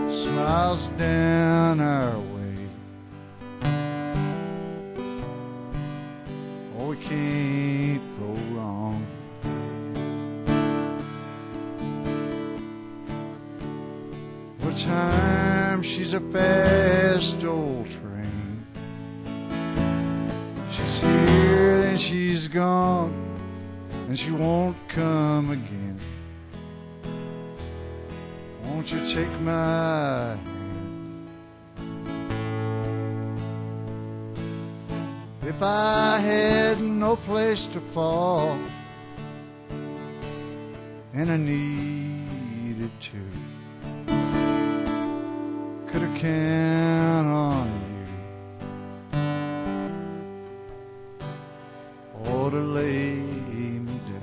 smiles down our way, oh, we can't go wrong. What time she's a fast old train. She's here, then she's gone, and she won't come again. Won't you take my hand? If I had no place to fall, and I needed to, could I count on you, or to lay me down?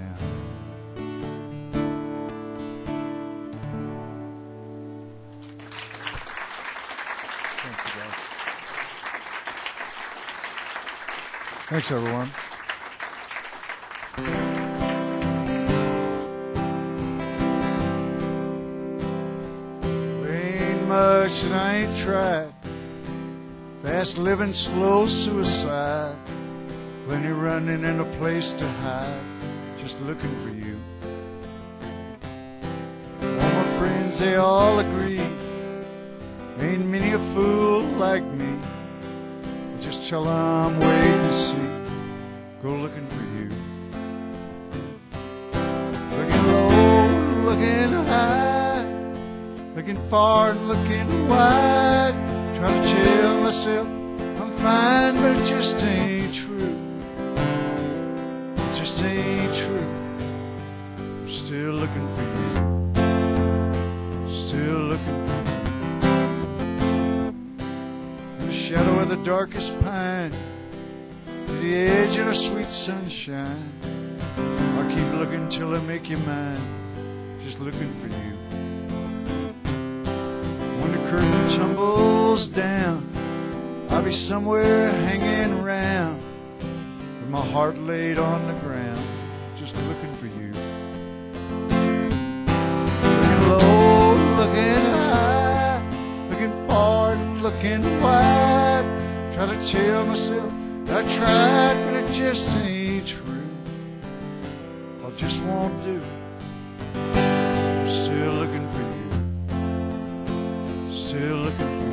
Thanks, everyone. Ain't much that I ain't tried. Fast living, slow suicide. Plenty running and a place to hide. Just looking for you. All my friends, they all agree. Ain't many a fool like me. Just tell I'm waiting to see. Go looking for you. Looking low, looking high, looking far and looking wide. Trying to tell myself I'm fine, but it just ain't true. It just ain't true. I'm still looking for you. Still looking for you. Shadow of the darkest pine, to the edge of the sweet sunshine. I'll keep looking till I make you mine, just looking for you. When the curtain tumbles down, I'll be somewhere hanging around, with my heart laid on the ground, just looking for you. Looking low, looking high, looking far and looking wide. Try to tell myself I tried, but it just ain't true. I just won't do. I'm still looking for you. Still looking for you.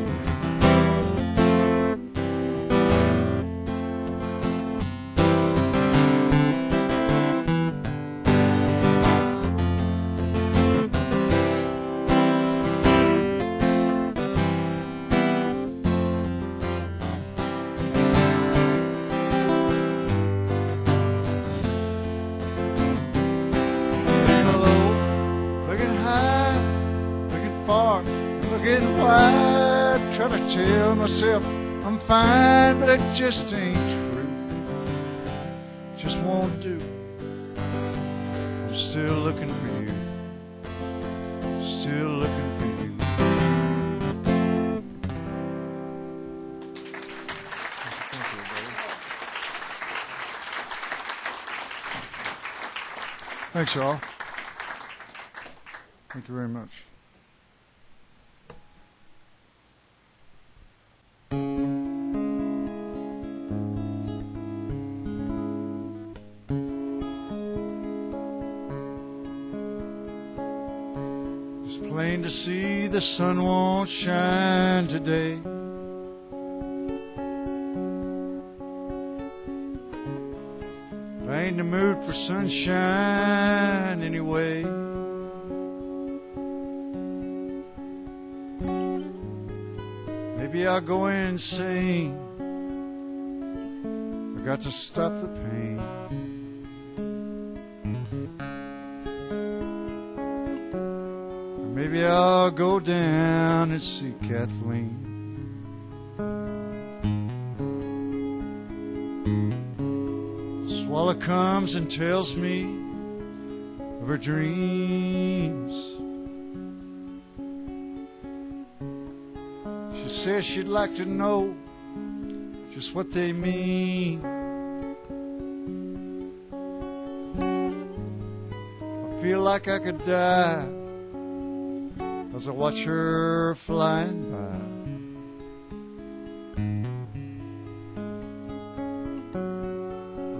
far, looking wide, try to tell myself I'm fine, but it just ain't true. Just won't do. I'm still looking for you. Still looking for you. Thanks, y'all. Thank you very much. It's plain to see the sun won't shine today. I ain't in the mood for sunshine anyway. Maybe I'll go insane. I got to stop the pain. Or maybe I'll go down and see Kathleen. Swallow comes and tells me of her dreams. She says she'd like to know just what they mean. I feel like I could die as I watch her flying by.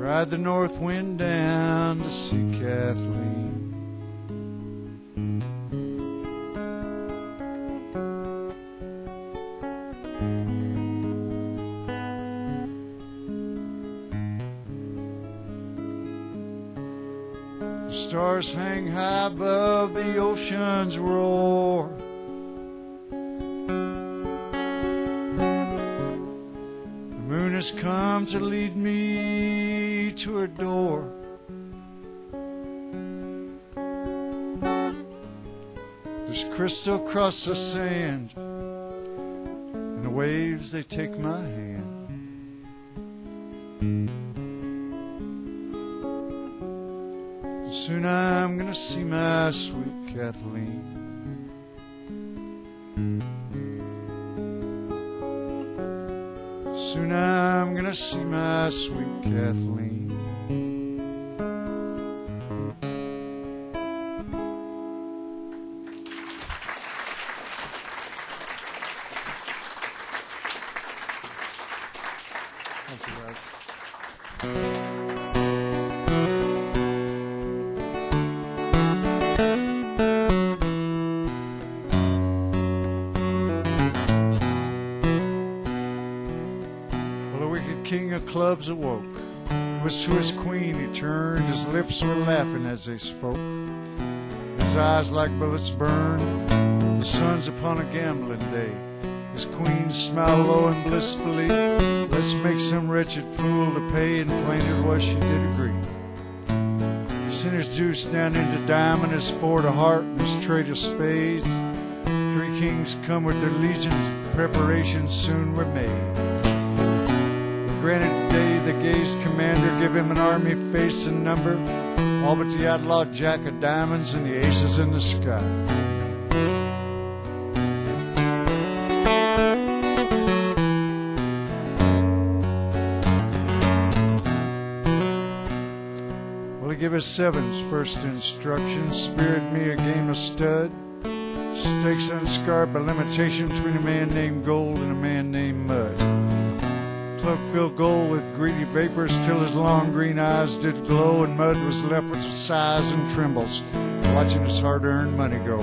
Ride the north wind down to see Kathleen. The stars hang high above the ocean's roar. The moon has come to lead me to her door. There's crystal across the sand, and the waves, they take my hand. Soon I'm gonna see my sweet Kathleen. Soon I'm gonna see my sweet Kathleen. Thank you, guys. King of clubs awoke. It was to his queen he turned. His lips were laughing as they spoke. His eyes like bullets burned. The sun's upon a gambling day. His queen smiled low and blissfully. Let's make some wretched fool to pay. And plain it was she did agree. He sent his deuce down into diamond, his four to heart, and his trade of spades. 3 kings come with their legions. Preparations soon were made. Granted day, the gazed commander give him an army, face and number, all but the outlaw jack of diamonds and the aces in the sky. Well, he give us sevens first instructions, speared me a game of stud, stakes unscarred by limitation between a man named Gold and a man named Mud. Club filled gold with greedy vapors till his long green eyes did glow, and Mud was left with sighs and trembles, watching his hard-earned money go.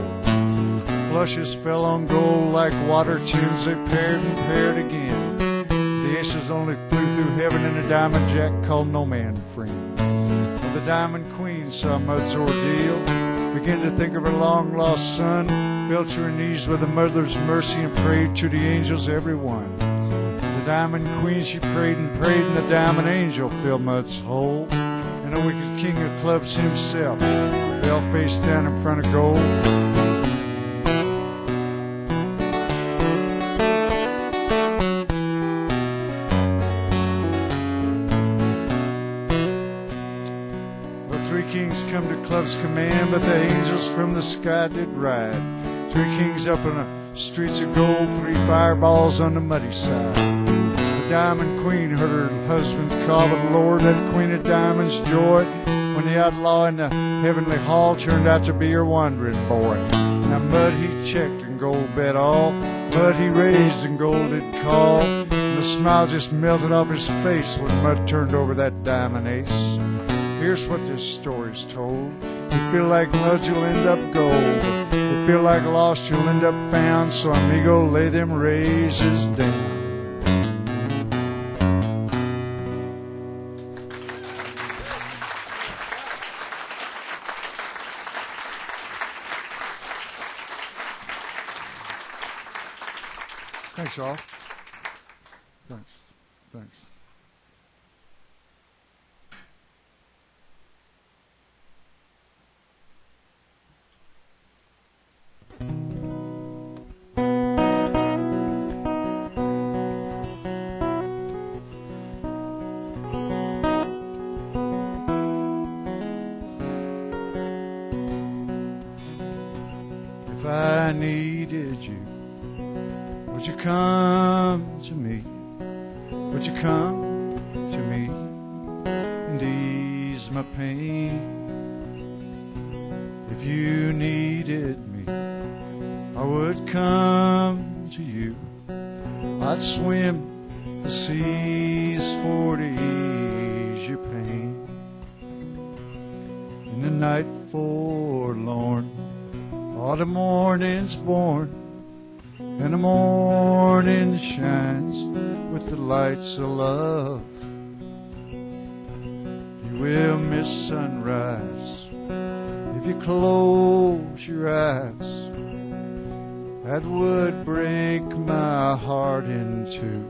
Flushes fell on Gold like water tunes, they paired and paired again. The aces only flew through heaven, and a diamond jack called no man friend. Well, the diamond queen saw Mud's ordeal, began to think of her long-lost son, fell to her knees with a mother's mercy and prayed to the angels every one. The diamond queen, she prayed, and the diamond angel filled Mud's hole. And the wicked king of clubs himself fell face down in front of Gold. club's command, but the angels from the sky did ride. 3 kings up in the streets of gold, 3 fireballs on the muddy side. The diamond queen heard her husband's call, but Lord, that queen of diamonds' joy, when the outlaw in the heavenly hall turned out to be her wandering boy. Now mud he checked and gold bet all, mud he raised and gold did call, and the smile just melted off his face when mud turned over that diamond ace. Here's what this story's told. You feel like mud, you'll end up gold. You feel like lost, you'll end up found. So amigo, lay them razors down. Thanks, y'all. Thanks. If I needed you, would you come to me? Would you come to me and ease my pain? If you needed me, I would come to you. I'd swim the seas for to ease your pain. In the night forlorn, the morning's born, and the morning shines with the lights of love. You will miss sunrise if you close your eyes. That would break my heart in two.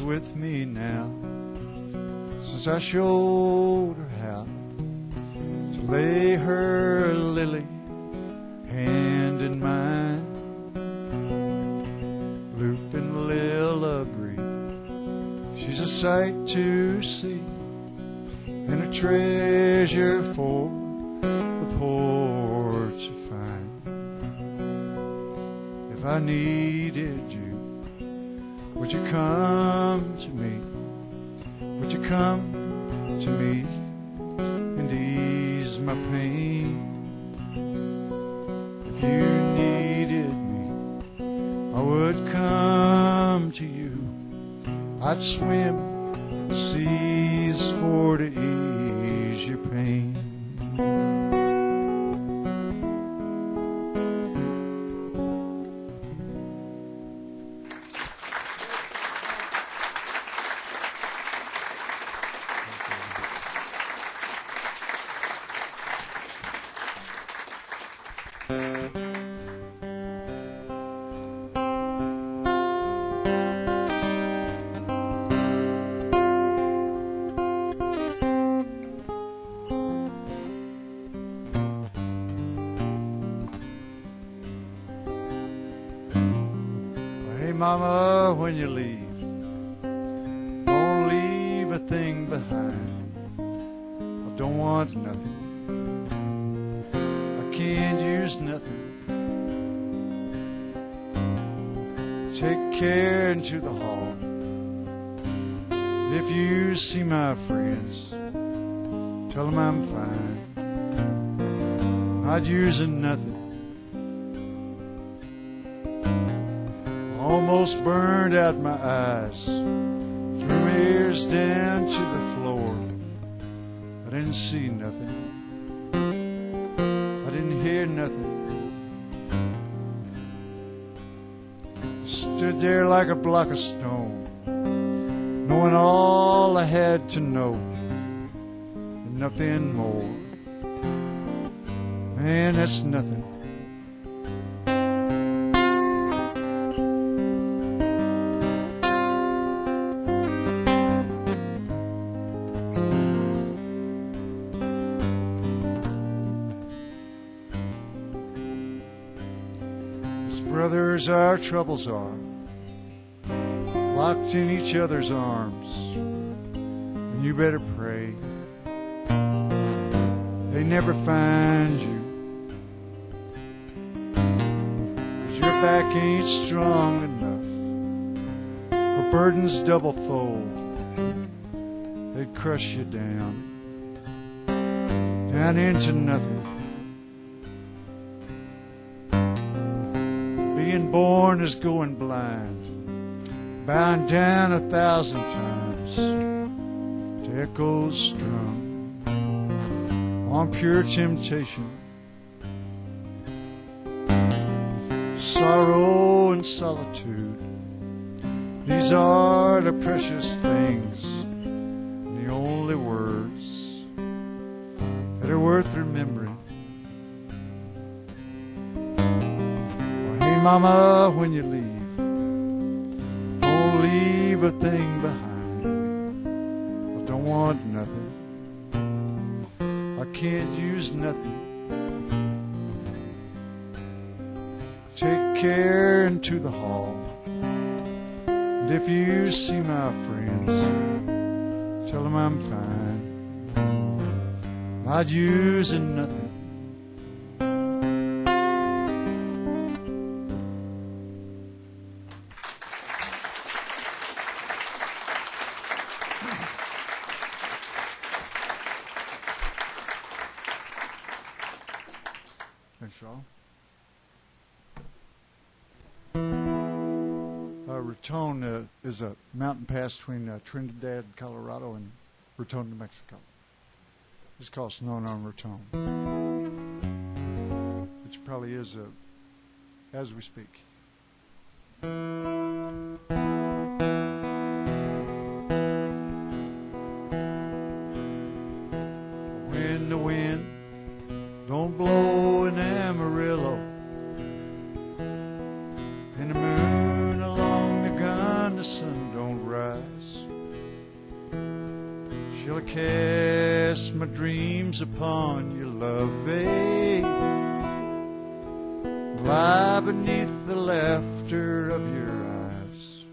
With me now, since I showed her how to lay her lily hand in mine. Loop and Lil agree she's a sight to see and a treasure for the poor to find. If I needed you, would you come to me? Would you come to me and ease my pain? If you needed me, I would come to you. I'd swim the seas for to ease your pain. Mama, when you leave, don't leave a thing behind. I don't want nothing. I can't use nothing. Take care into the hall. If you see my friends, tell them I'm fine. Not using nothing. Almost burned out my eyes, threw my ears down to the floor. I didn't see nothing. I didn't hear nothing. Stood there like a block of stone, knowing all I had to know, and nothing more. Man, that's nothing. As brothers, our troubles are locked in each other's arms, and you better pray they never find you, 'cause your back ain't strong enough for burdens double fold. They'd crush you down into nothing. Being born is going blind, bound down 1,000 times to echoes strung on pure temptation. Sorrow and solitude, these are the precious things, the only words that are worth remembering. Well, hey mama, when you leave, don't leave a thing behind. I don't want nothing. I can't use nothing. Take care into the hall, and if you see my friends, tell them I'm fine. I'd use nothing. Thanks, y'all. Raton is a mountain pass between Trinidad, Colorado, and Raton, New Mexico. It's called Snowin On Raton, which probably is as we speak. When the wind don't blow in Amarillo, and the moon along the gun, the sun don't rise, shall I cast my dreams upon your love, babe, lie beneath the laughter of your eyes,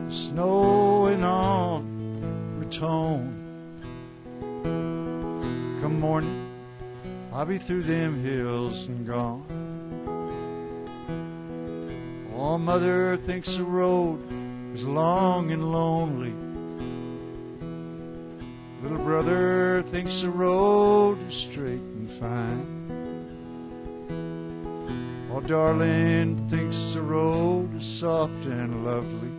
snowing on Raton. Come morning, I'll be through them hills and gone. Oh, mother thinks the road is long and lonely. Little brother thinks the road is straight and fine. Oh, darling thinks the road is soft and lovely.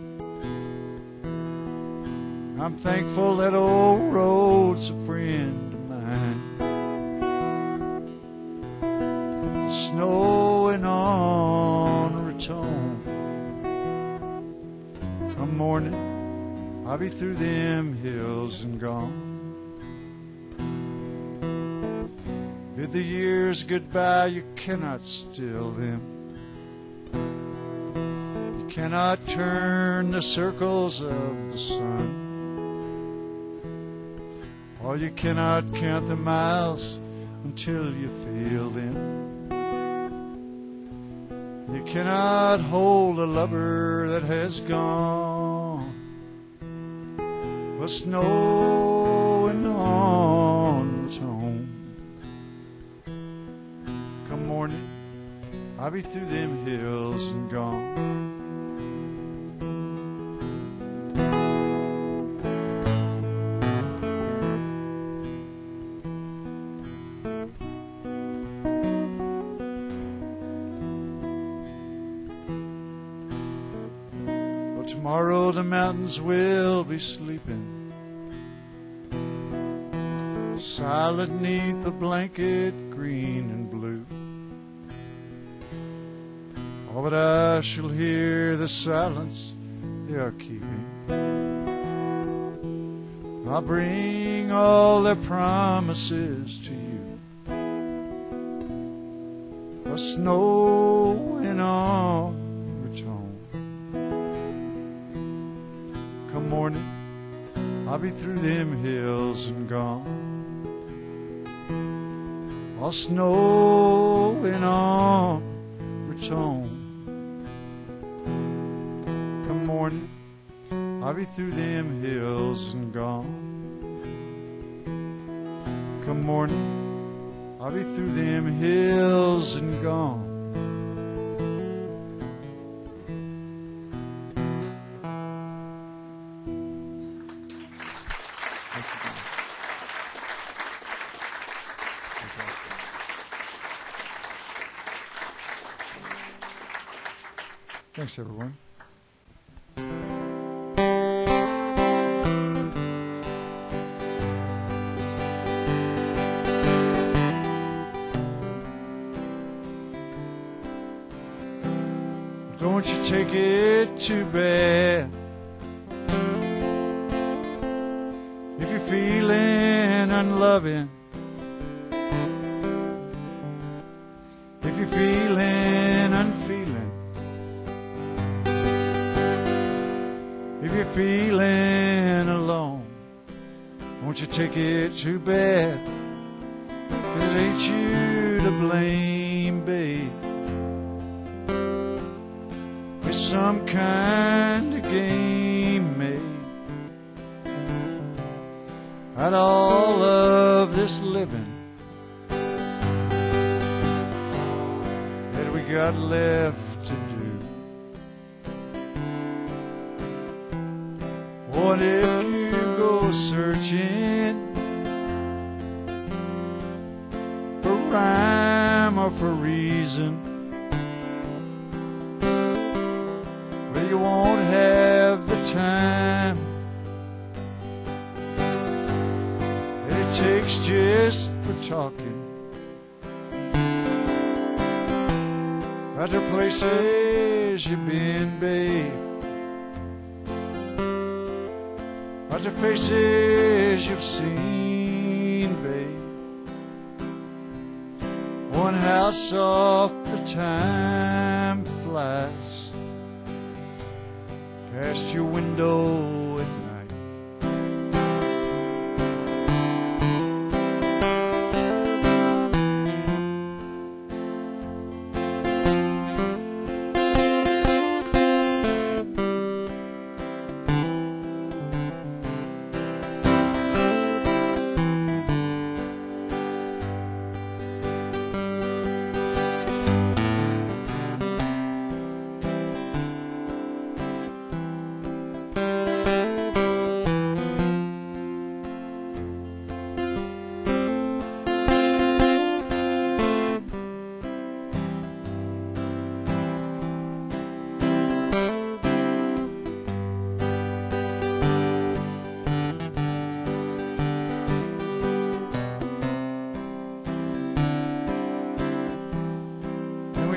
I'm thankful that old road's a friend of mine. Snowing on Raton. Come morning, I'll be through them hills and gone. Bid the years goodbye, you cannot still them. You cannot turn the circles of the sun. Or you cannot count the miles until you feel them. You cannot hold a lover that has gone. But snowing on Raton. Come morning, I'll be through them hills and gone. Tomorrow the mountains will be sleeping, silent neath the blanket green and blue. Oh, but I shall hear the silence they are keeping. I'll bring all their promises to you. Snowin On Raton. Come morning, I'll be through them hills and gone. Snowin On Raton. Come morning, I'll be through them hills and gone. Come morning, I'll be through them hills and gone. Thanks, everyone. Don't you take it too bad if you're feeling unloving, if you're feeling unfeeling, if you're feeling alone. Won't you take it too bad? 'Cause it ain't you to blame, babe. It's some kind of game made out of all of this living that we got left to do. What if you go searching for rhyme or for reason? You won't have the time that it takes just for talking about the places you've been, babe, about the faces you've seen, babe. One house off the time flies past your window at night.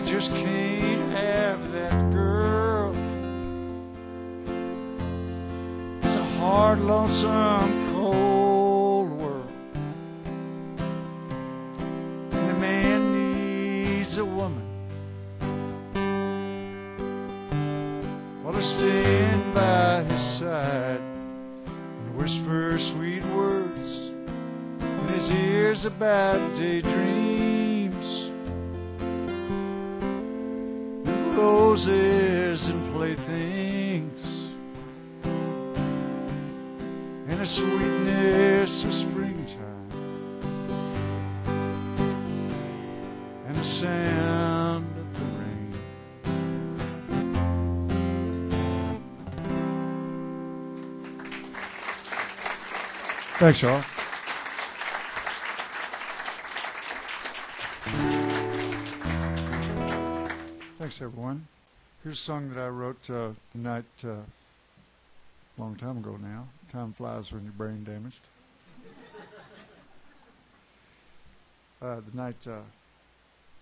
Just can't have that girl. It's a hard, lonesome, cold world, and a man needs a woman while to stand by his side and whisper sweet words in his ears about daydreams, roses and playthings, and the sweetness of springtime, and the sound of the rain. Thanks, y'all. Thanks, everyone. Here's a song that I wrote the night, a long time ago now. Time flies when you're brain damaged. The night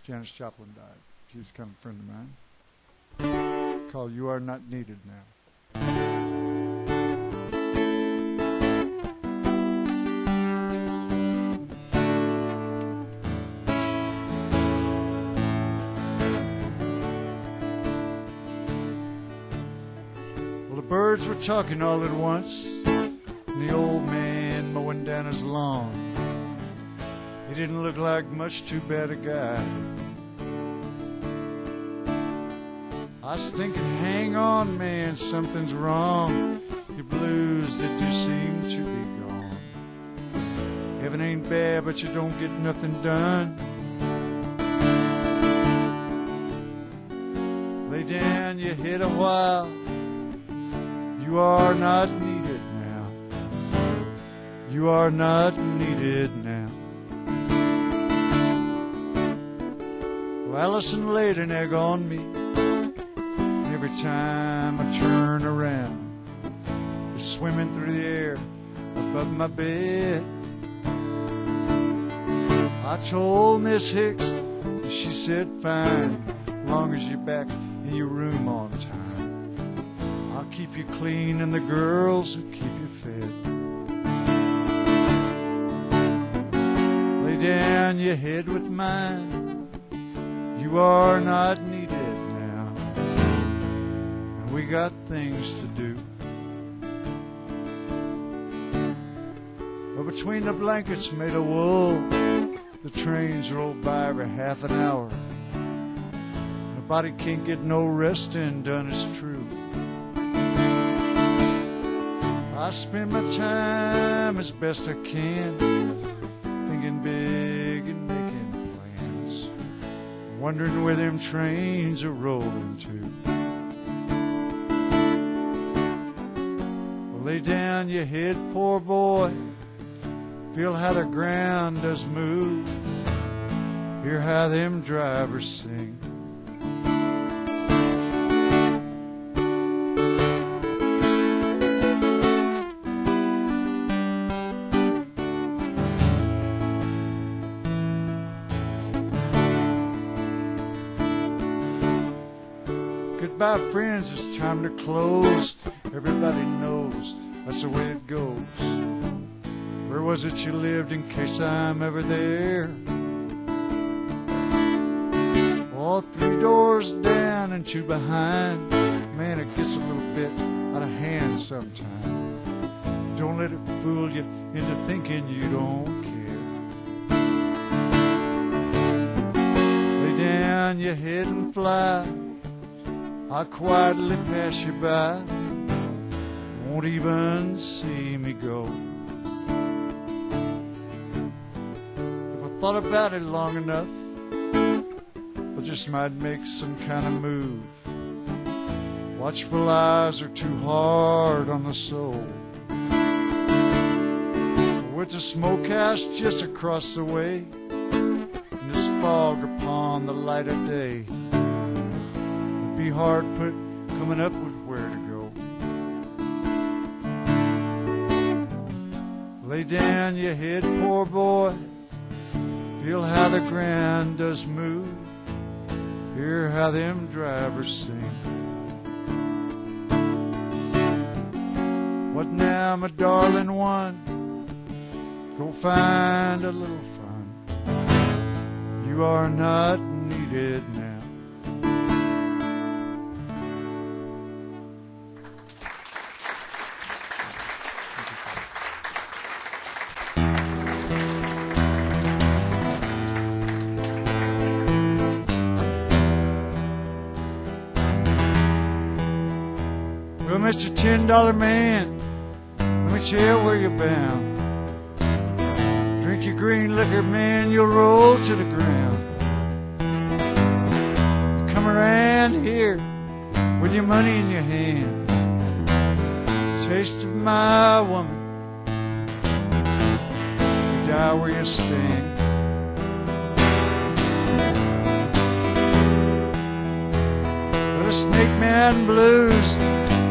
Janis Joplin died. She's kind of a friend of mine. Called You Are Not Needed Now. birds were talking all at once, and the old man mowing down his lawn. He didn't look like much too bad a guy. I was thinking, hang on, man, something's wrong. Your blues, they do seem to be gone. Heaven ain't bad, but you don't get nothing done. Lay down your head a while. You are not needed now. You are not needed now. Well, Allison laid an egg on me. Every time I turn around, it's swimming through the air above my bed. I told Miss Hicks, and she said, fine, long as you're back in your room on time. I'll keep you clean and the girls will keep you fed. Lay down your head with mine. You are not needed now, and we got things to do. But between the blankets made of wool, the trains roll by every half an hour. Nobody can't get no resting done, it's true. I spend my time as best I can, thinking big and making plans, wondering where them trains are rolling to. Well, lay down your head, poor boy. Feel how the ground does move. Hear how them drivers sing. Goodbye, friends, it's time to close. Everybody knows that's the way it goes. Where was it you lived in case I'm ever there? All 3 doors down and 2 behind. Man, it gets a little bit out of hand sometimes. Don't let it fool you into thinking you don't care. Lay down your head and fly. I'll quietly pass you by. Won't even see me go. Thought about it long enough, I just might make some kind of move. Watchful eyes are too hard on the soul. With the smokehouse just across the way, and this fog upon the light of day, it'd be hard put coming up with where to go. Lay down your head, poor boy. Feel how the ground does move. Hear how them drivers sing. What now, my darling one? Go find a little fun. You are not needed now. Mr. $10 man, let me tell where you're bound. Drink your green liquor, man, you'll roll to the ground. You come around here with your money in your hand. Taste of my woman, you die where you stand. But the Snake Man blues,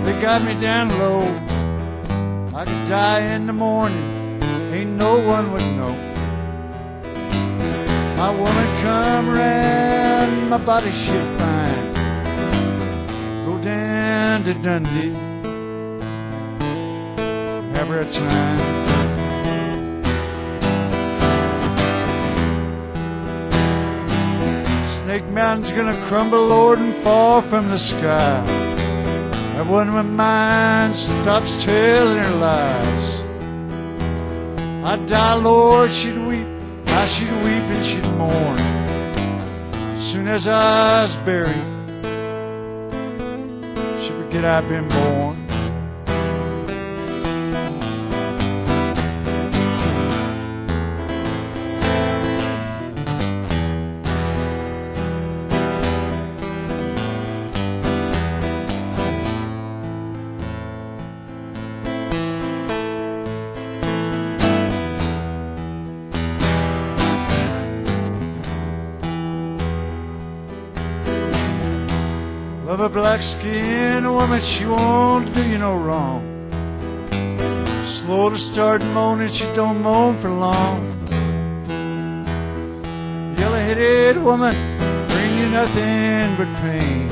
they got me down low. I could die in the morning, ain't no one would know. My woman come round, my body shit fine. Go down to Dundee, have her a time. Snake Mountain's gonna crumble, Lord, and fall from the sky. That when my mind stops telling her lies, I'd die, Lord, she'd weep. She'd weep and she'd mourn. Soon as I was buried, she'd forget I'd been born. Love a black-skinned woman, she won't do you no wrong. Slow to start moaning, she don't moan for long. Yellow-headed woman, bring you nothing but pain.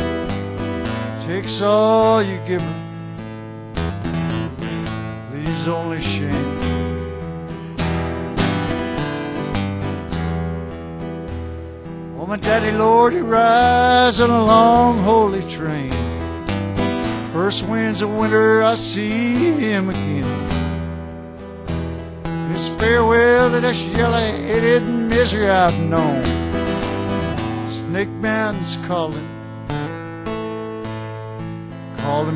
Takes all you give her, leaves only shame. Oh, my daddy, Lord, he rides on a long holy train. First winds of winter, I see him again. His farewell to this yellow-headed misery I've known. Snake Mountain's calling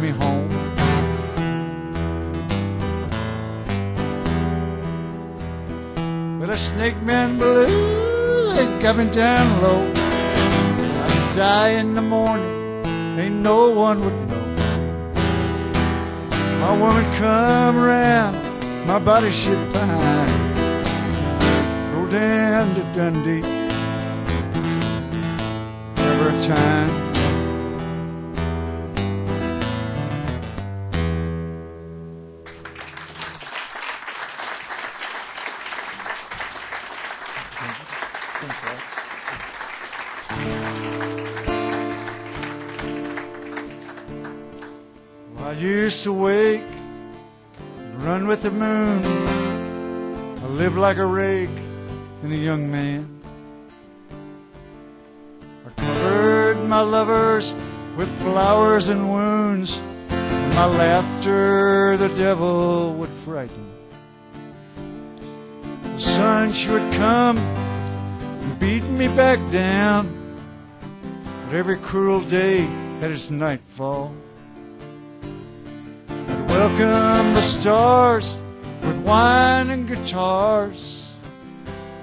me home. But a Snake Mountain blues, they got me down low. I'd die in the morning, ain't no one would know. My woman come around, my body shit behind. Go down to Dundee, never a time. I used to wake and run with the moon. I lived like a rake and a young man. I covered my lovers with flowers and wounds. And my laughter the devil would frighten. The sun, she would come and beat me back down. But every cruel day had its nightfall. Welcome the stars with wine and guitars,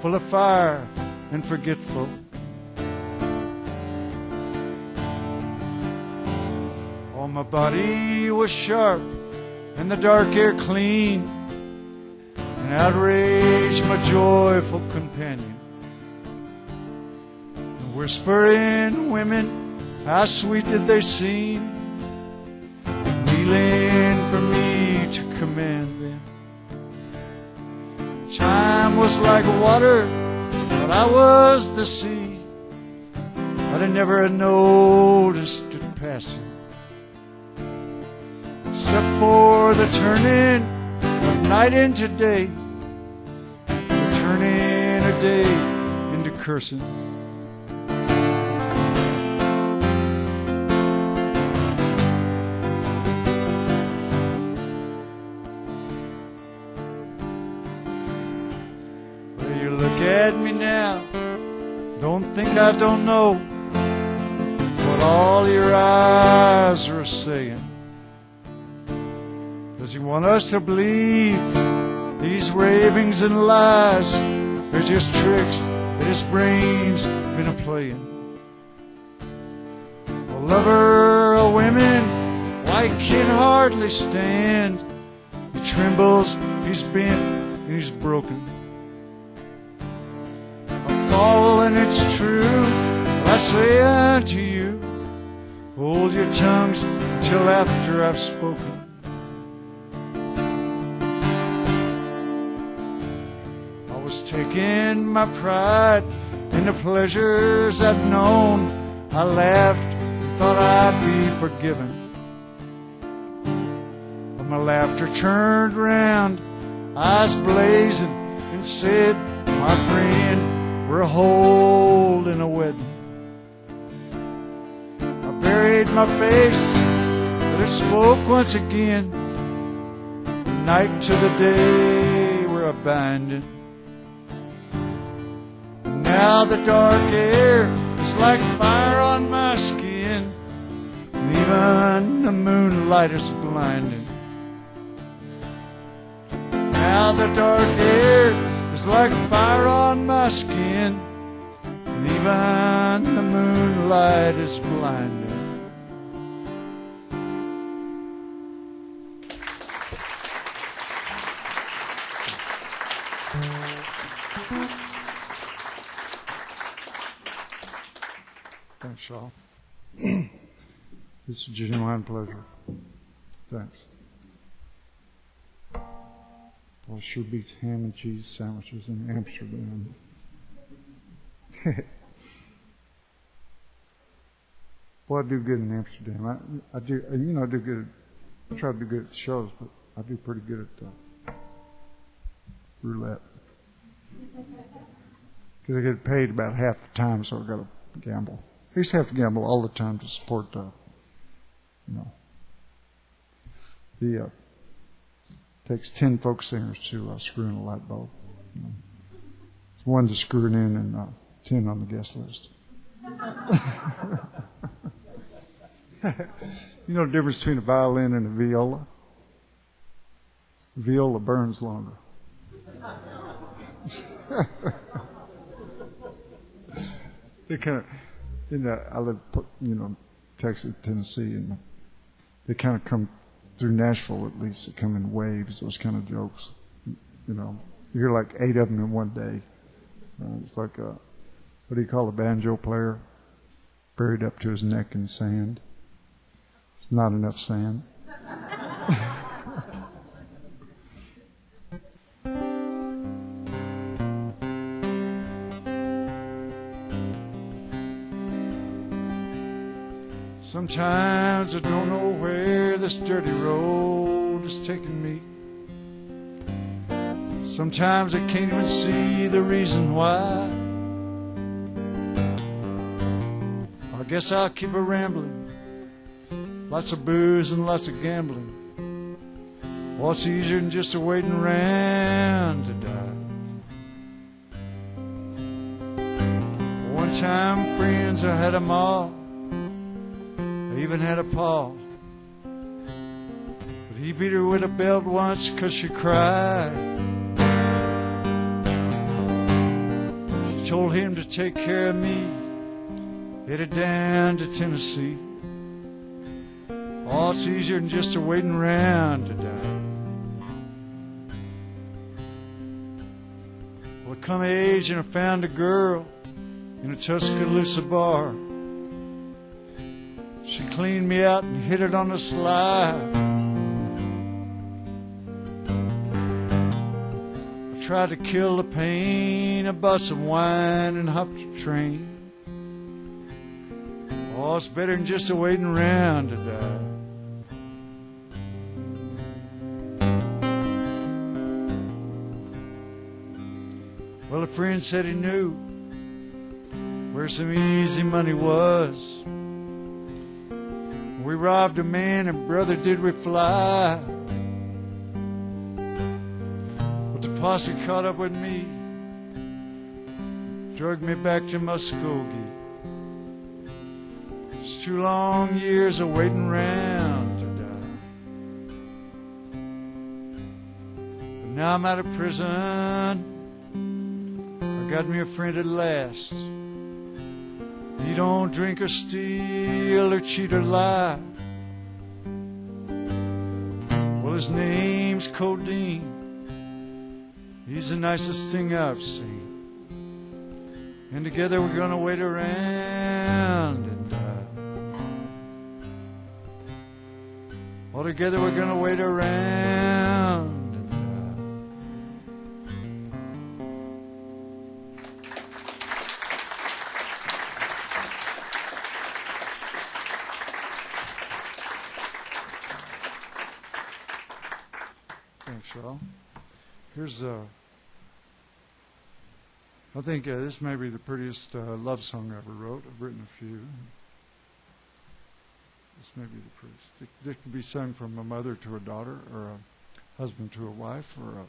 full of fire and forgetful. All my body was sharp and the dark air clean, and outraged my joyful companion. And whispering women, how sweet did they seem, kneeling for me to command them. Time was like water, but I was the sea. I'd have never noticed it passing, except for the turning of night into day, the turning of day into cursing. At me now, don't think I don't know what all your eyes are saying. Does he want us to believe these ravings and lies? They're just tricks that his brain's been a-playing. A lover of women, why he can hardly stand. He trembles, he's bent, and he's broken. And it's true, I say unto you, hold your tongues till after I've spoken. I was taking my pride in the pleasures I'd known. I laughed and thought I'd be forgiven, but my laughter turned round, eyes blazing, and said, my friend, we're holding a wedding. I buried my face But it spoke once again. The night to the day were a binding. Now the dark air is like fire on my skin, and even the moonlight is blinding. Now the dark air is like fire on my skin, and even the moonlight is blinding. Thanks, Shaw. It's a genuine pleasure. Thanks. Well, sure beats ham and cheese sandwiches in Amsterdam. Well, I do good in Amsterdam. I do, I do good. I try to do good at the shows, but I do pretty good at roulette. Because I get paid about half the time, so I got to gamble. I used to have to gamble all the time to support takes 10 folk singers to screw in a light bulb. It's one to screw it in and 10 on the guest list. You know the difference between a violin and a viola? The viola burns longer. They kind of, I live, Texas, Tennessee, and they kind of come through Nashville, at least. They come in waves, those kind of jokes. You hear like 8 of them in one day. It's like what do you call a banjo player? Buried up to his neck in sand. It's not enough sand. Sometimes I don't know where this dirty road is taking me. Sometimes I can't even see the reason why. I guess I'll keep a rambling. Lots of booze and lots of gambling. What's easier than just a waiting around to die? One time, friends, I had 'em all. I even had a paw. But he beat her with a belt once 'cause she cried. She told him to take care of me. Headed down to Tennessee. Oh, it's easier than just a waiting around to die. Well, I come of age and I found a girl in a Tuscaloosa bar. She cleaned me out and hit it on the sly. I tried to kill the pain. I bought some wine and hopped a train. Oh, it's better than just a waiting around to die. Well, a friend said he knew where some easy money was. We robbed a man and brother did we fly. But the posse caught up with me, dragged me back to Muskogee. It's 2 long years of waiting around to die. But now I'm out of prison. I got me a friend at last. He don't drink or steal or cheat or lie. Well, his name's Codeine. He's the nicest thing I've seen. And together we're gonna wait around and die. All together we're gonna wait around and die. Thanks, Shaw. Here's I think this may be the prettiest love song I ever wrote. I've written a few. This may be the proofs. It can be sung from a mother to a daughter, or a husband to a wife, or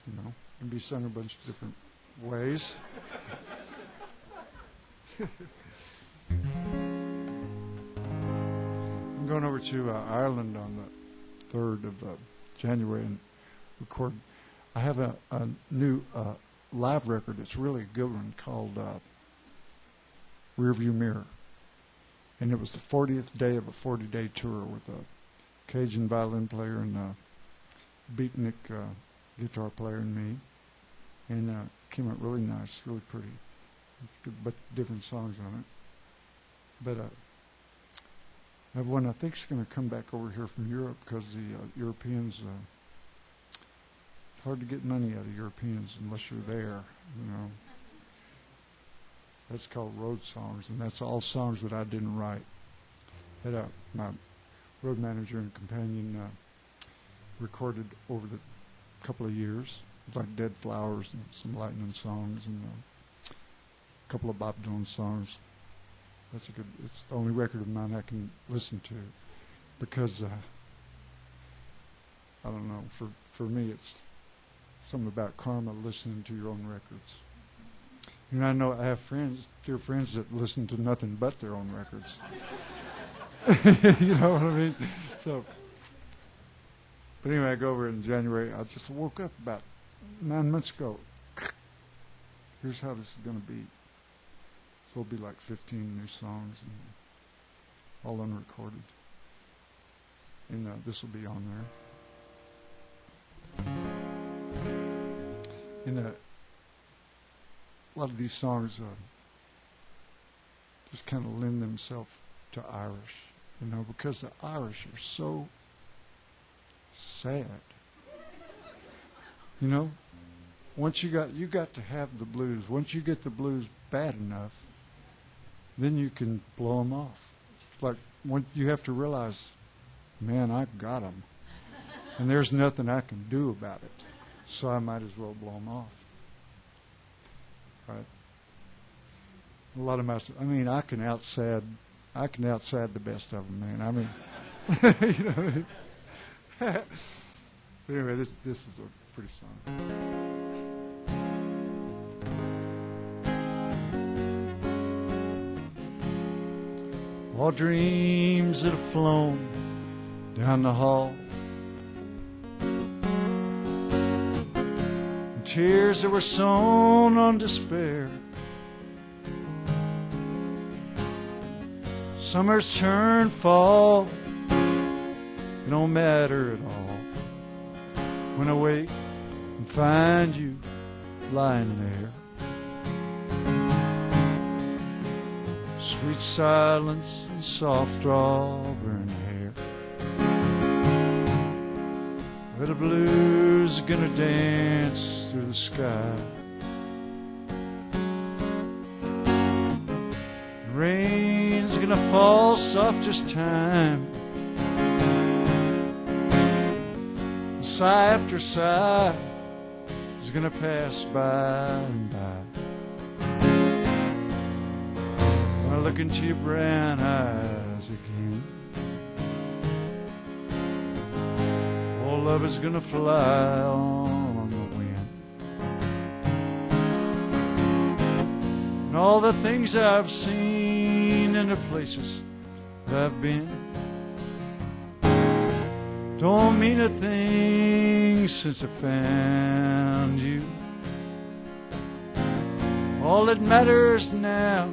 it can be sung a bunch of different ways. I'm going over to Ireland on the 3rd of January and record. I have a new live record that's really a good one called Rearview Mirror. And it was the 40th day of a 40-day tour with a Cajun violin player and a beatnik guitar player and me. And it came out really nice, really pretty. It's good, but different songs on it. But I have one I think is going to come back over here from Europe because the Europeans, it's hard to get money out of Europeans unless you're there, That's called Road Songs, and that's all songs that I didn't write. That my road manager and companion recorded over the couple of years, like Dead Flowers and some Lightning songs and a couple of Bob Dylan songs. It's the only record of mine I can listen to because, I don't know, for me it's something about karma, listening to your own records. And I know I have dear friends that listen to nothing but their own records. You know what I mean? So, but anyway, I go over in January. I just woke up about 9 months ago. Here's how this is going to be. So it'll be like 15 new songs, and all unrecorded. And this will be on there. And a lot of these songs just kind of lend themselves to Irish, because the Irish are so sad. Once you got to have the blues. Once you get the blues bad enough, then you can blow them off. It's like you have to realize, man, I got them, and there's nothing I can do about it, so I might as well blow them off. Right? A lot of I can outsad the best of them, man. But anyway, this is a pretty song. All dreams that have flown down the hall, and tears that were sown on despair. Summer's turn fall, it don't matter at all when I wake and find you lying there. Sweet silence and soft auburn hair, where the blues are gonna dance through the sky. The rain's gonna fall soft as time, and sigh after sigh is gonna pass by and by. When I look into your brown eyes again, all love is gonna fly on the wind. And all the things I've seen and the places that I've been don't mean a thing since I found you. All that matters now,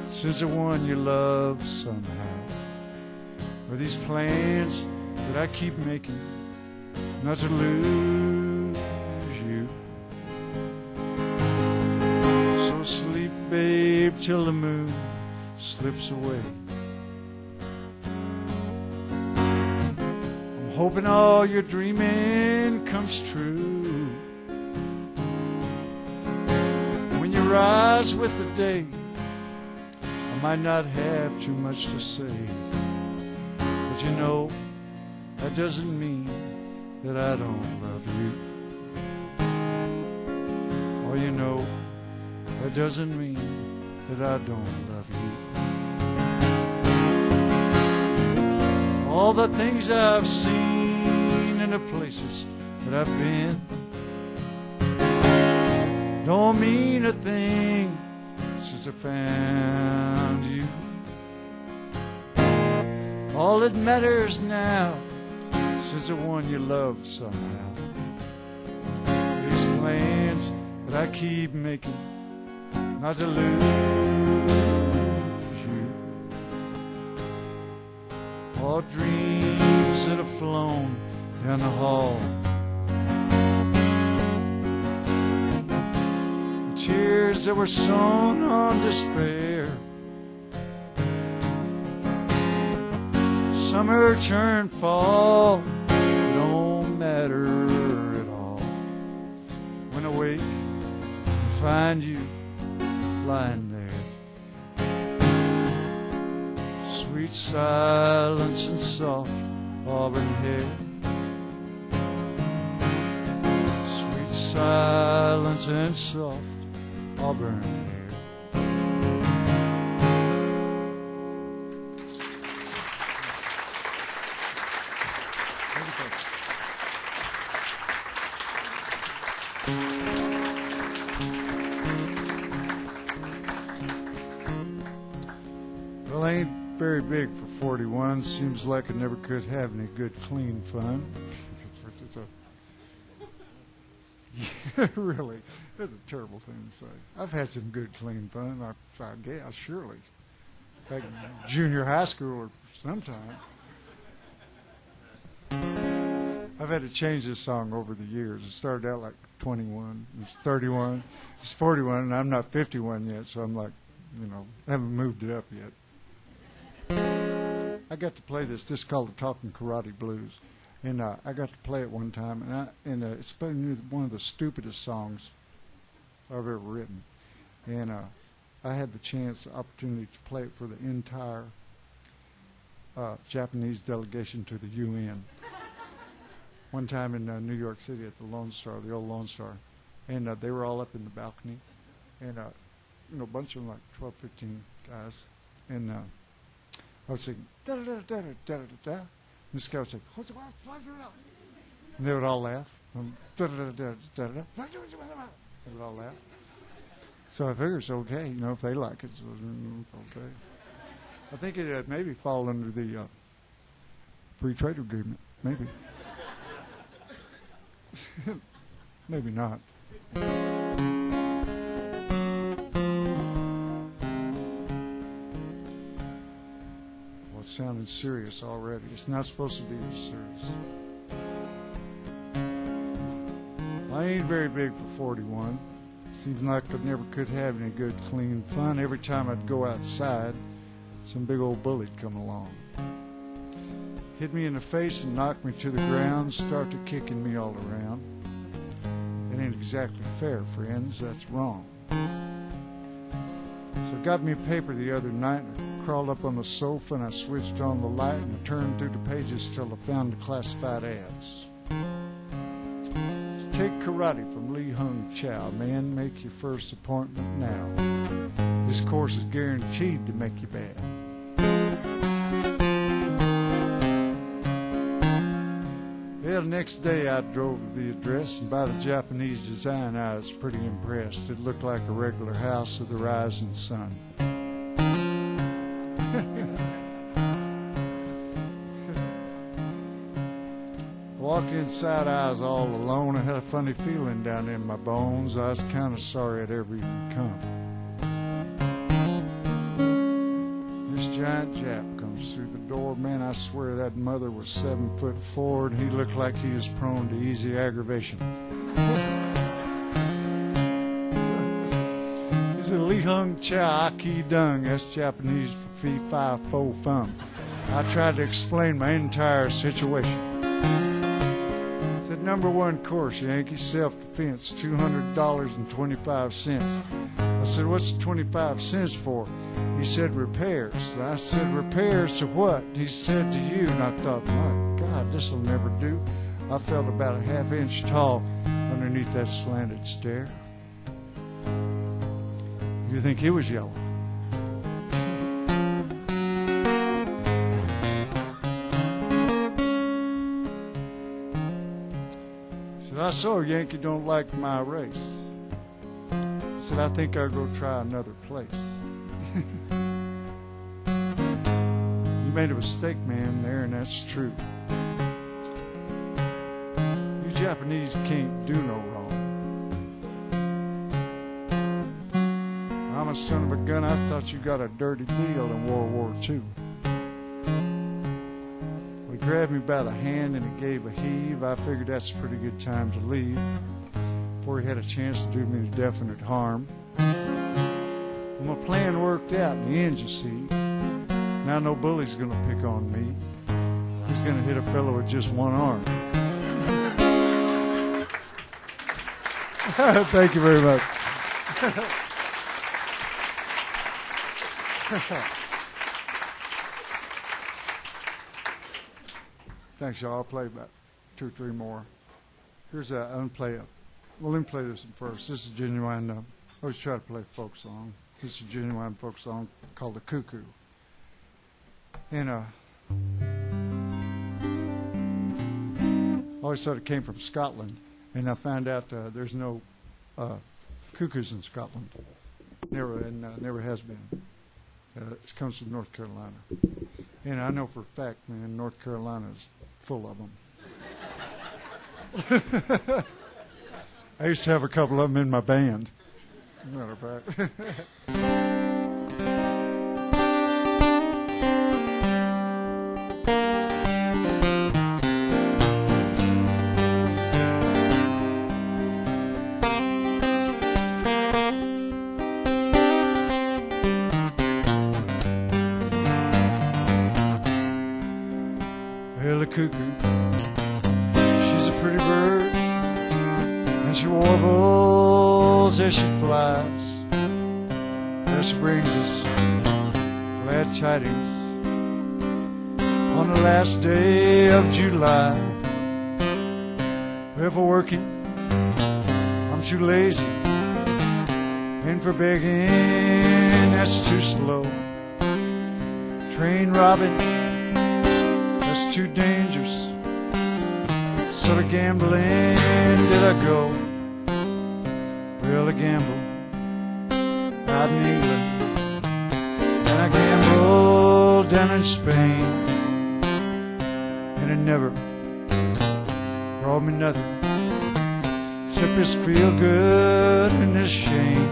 since the one you love somehow, are these plans that I keep making not to lose you. So sleep, babe, till the moon slips away. I'm hoping all your dreaming comes true. When you rise with the day, I might not have too much to say, but that doesn't mean that I don't love you. Or that doesn't mean that I don't love you. all the things I've seen and the places that I've been don't mean a thing since I found you. All that matters now, since the one you love somehow, these plans that I keep making not to lose you. All dreams that have flown down the hall, the tears that were sown on despair, summer turned fall, don't matter at all. When I wake and find you lying there, sweet silence and soft auburn hair, sweet silence and soft auburn hair. Well, I ain't very big for 41. Seems like I never could have any good, clean fun. Yeah, really. That's a terrible thing to say. I've had some good, clean fun, I guess, surely. Back in junior high school or sometime. I've had to change this song over the years. It started out like 21, it's 31, it's 41, and I'm not 51 yet, so I'm like, I haven't moved it up yet. I got to play this. This is called the Talking Karate Blues, and I got to play it one time, and it's probably one of the stupidest songs I've ever written, and I had the opportunity to play it for the entire Japanese delegation to the UN. One time in New York City at the Lone Star, the old Lone Star, and they were all up in the balcony, and a bunch of them, like 12, 15 guys, and I was singing da da da da da da da, and this guy was saying, and they would all laugh, da da da da da da, they would all laugh. So I figured it's okay, if they like it, so okay. I think it maybe fall under the free trade agreement, maybe. Maybe not. Well, it's sounding serious already. It's not supposed to be this serious. I ain't very big for 41. Seems like I never could have any good, clean fun. Every time I'd go outside, some big old bully'd come along. Hit me in the face and knock me to the ground, start to kicking me all around. It ain't exactly fair, friends, that's wrong. So I got me a paper the other night, and I crawled up on the sofa, and I switched on the light, and I turned through the pages till I found the classified ads. So take karate from Lee Hung Chow. Man, make your first appointment now. This course is guaranteed to make you bad. Well, the next day I drove to the address, and by the Japanese design I was pretty impressed. It looked like a regular house of the rising sun. Walk inside, I was all alone. I had a funny feeling down in my bones. I was kind of sorry I'd ever even come. This giant Jap comes through the door. Man, I swear that mother was 7'4", and he looked like he was prone to easy aggravation. He said, Lee Hung Cha Aki Dung. That's Japanese for fee, fi, fo, fum. I tried to explain my entire situation. Said, number one course, Yankee, self-defense, $200.25. I said, what's 25 cents for? He said, repairs. I said, repairs to what? He said, to you. And I thought, my God, this will never do. I felt about a half-inch tall underneath that slanted stare. You think he was yellow? I saw a Yankee don't like my race. Said, I think I'll go try another place. You made a mistake, man, there, and that's true. You Japanese can't do no wrong. I'm a son of a gun, I thought you got a dirty deal in World War II. He grabbed me by the hand and he gave a heave. I figured that's a pretty good time to leave before he had a chance to do me definite harm. Well, my plan worked out in the end, you see. Now no bully's gonna pick on me. He's gonna hit a fellow with just one arm. Thank you very much. Thanks, y'all. I'll play about 2 or 3 more. Here's a unplay it. Well, let me play this one first. This is genuine. I always try to play a folk song. This is a genuine folk song called the Cuckoo. And I always thought it came from Scotland, and I found out there's no cuckoos in Scotland. Never has been. It comes from North Carolina. And I know for a fact, man, North Carolina is full of them. I used to have a couple of them in my band, matter of fact. Cuckoo, she's a pretty bird, and she warbles as she flies. There she brings us glad tidings on the last day of July. If we're working, I'm too lazy, and for begging, that's too slow. Train robbing, that's too dangerous. So to gambling did I go. Well, I gambled out in England, and I gambled down in Spain, and it never brought me nothing except this feel good and this shame.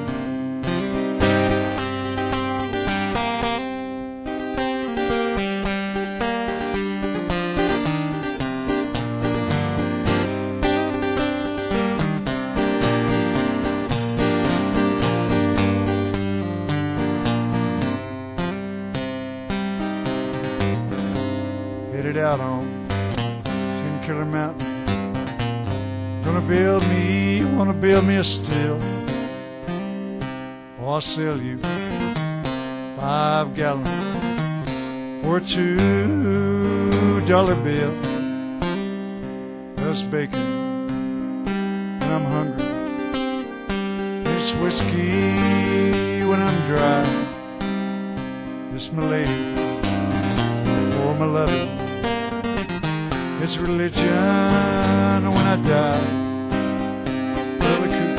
Out on 10 Killer Mountain, wanna build me a still. Oh, I'll sell you 5 gallons for a $2 bill. Plus bacon, and I'm hungry. This whiskey when I'm dry. This my lady, for my loving. It's religion when I die. Well, the cuckoo.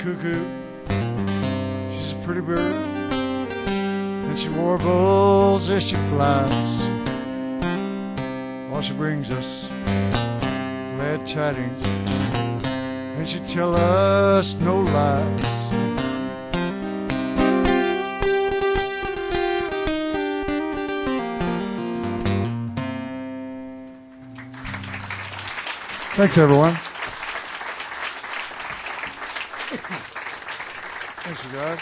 Cuckoo, she's a pretty bird, and she warbles as she flies. While she brings us glad tidings, and she tell us no lies. Thanks, everyone. Thanks, you guys.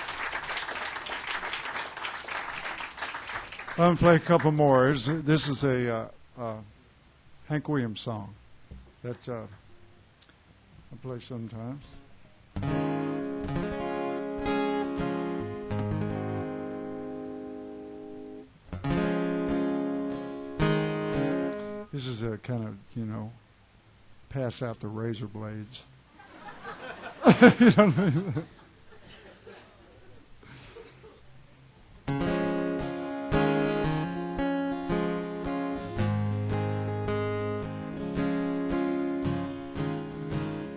I'm going to play a couple more. This is a Hank Williams song that I play sometimes. This is a kind of, pass out the razor blades. You know what I mean?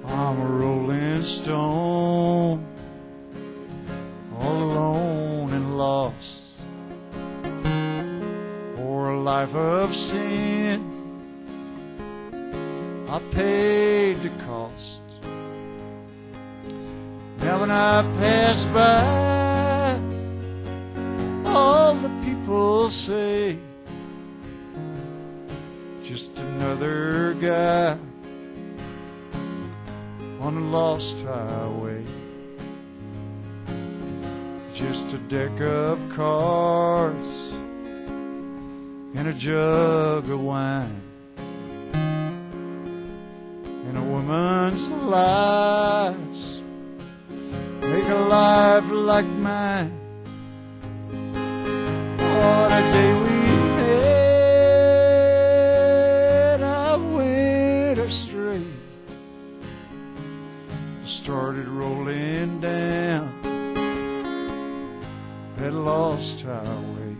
I'm a rolling stone, all alone and lost, for a life of sin. I paid the cost. Now when I pass by, all the people say, just another guy on a lost highway. Just a deck of cards and a jug of wine, and a woman's lies make a life like mine. On a day we met, I went astray, started rolling down that lost highway.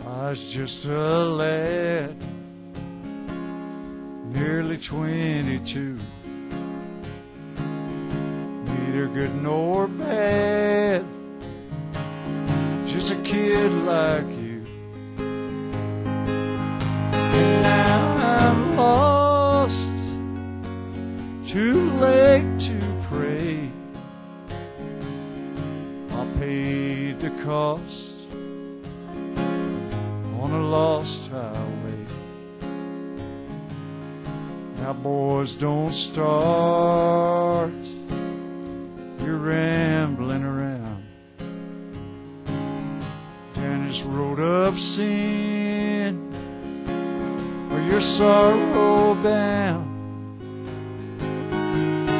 I was just a lad, nearly 22, neither good nor bad, just a kid like you. And now I'm lost, too late to pray. I paid the cost on a lost highway. Now boys, don't start, you're rambling around down this road of sin, or you're sorrow bound.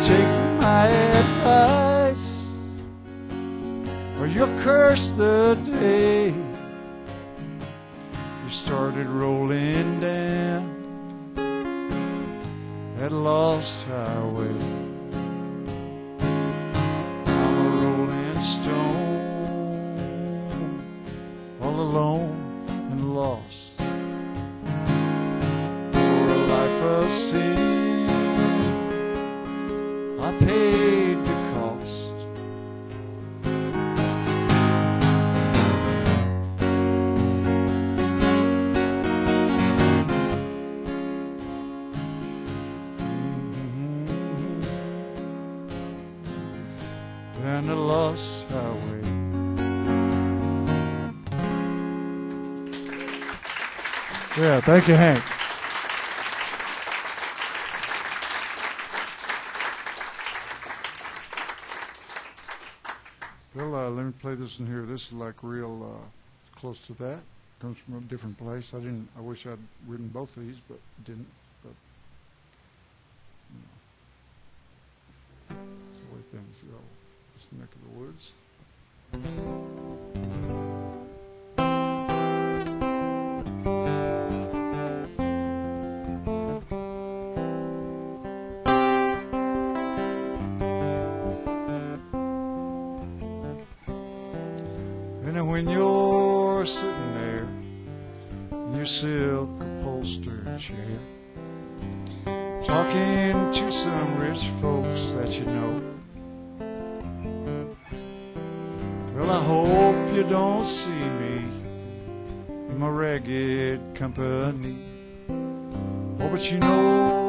Take my advice, or you'll curse the day started rolling down that lost highway. I'm a rolling stone, all alone and lost, for a life of sin. I paid the cost. And a lost highway. Yeah, thank you, Hank. Well, let me play this one here. This is like real close to that. Comes from a different place. I wish I'd written both of these, but didn't. But that's the way things go. This neck of the woods. And when you're sitting there in your silk upholstered chair, talking to some rich folks that you know, Well, I hope you don't see me in my ragged company. Oh, but you know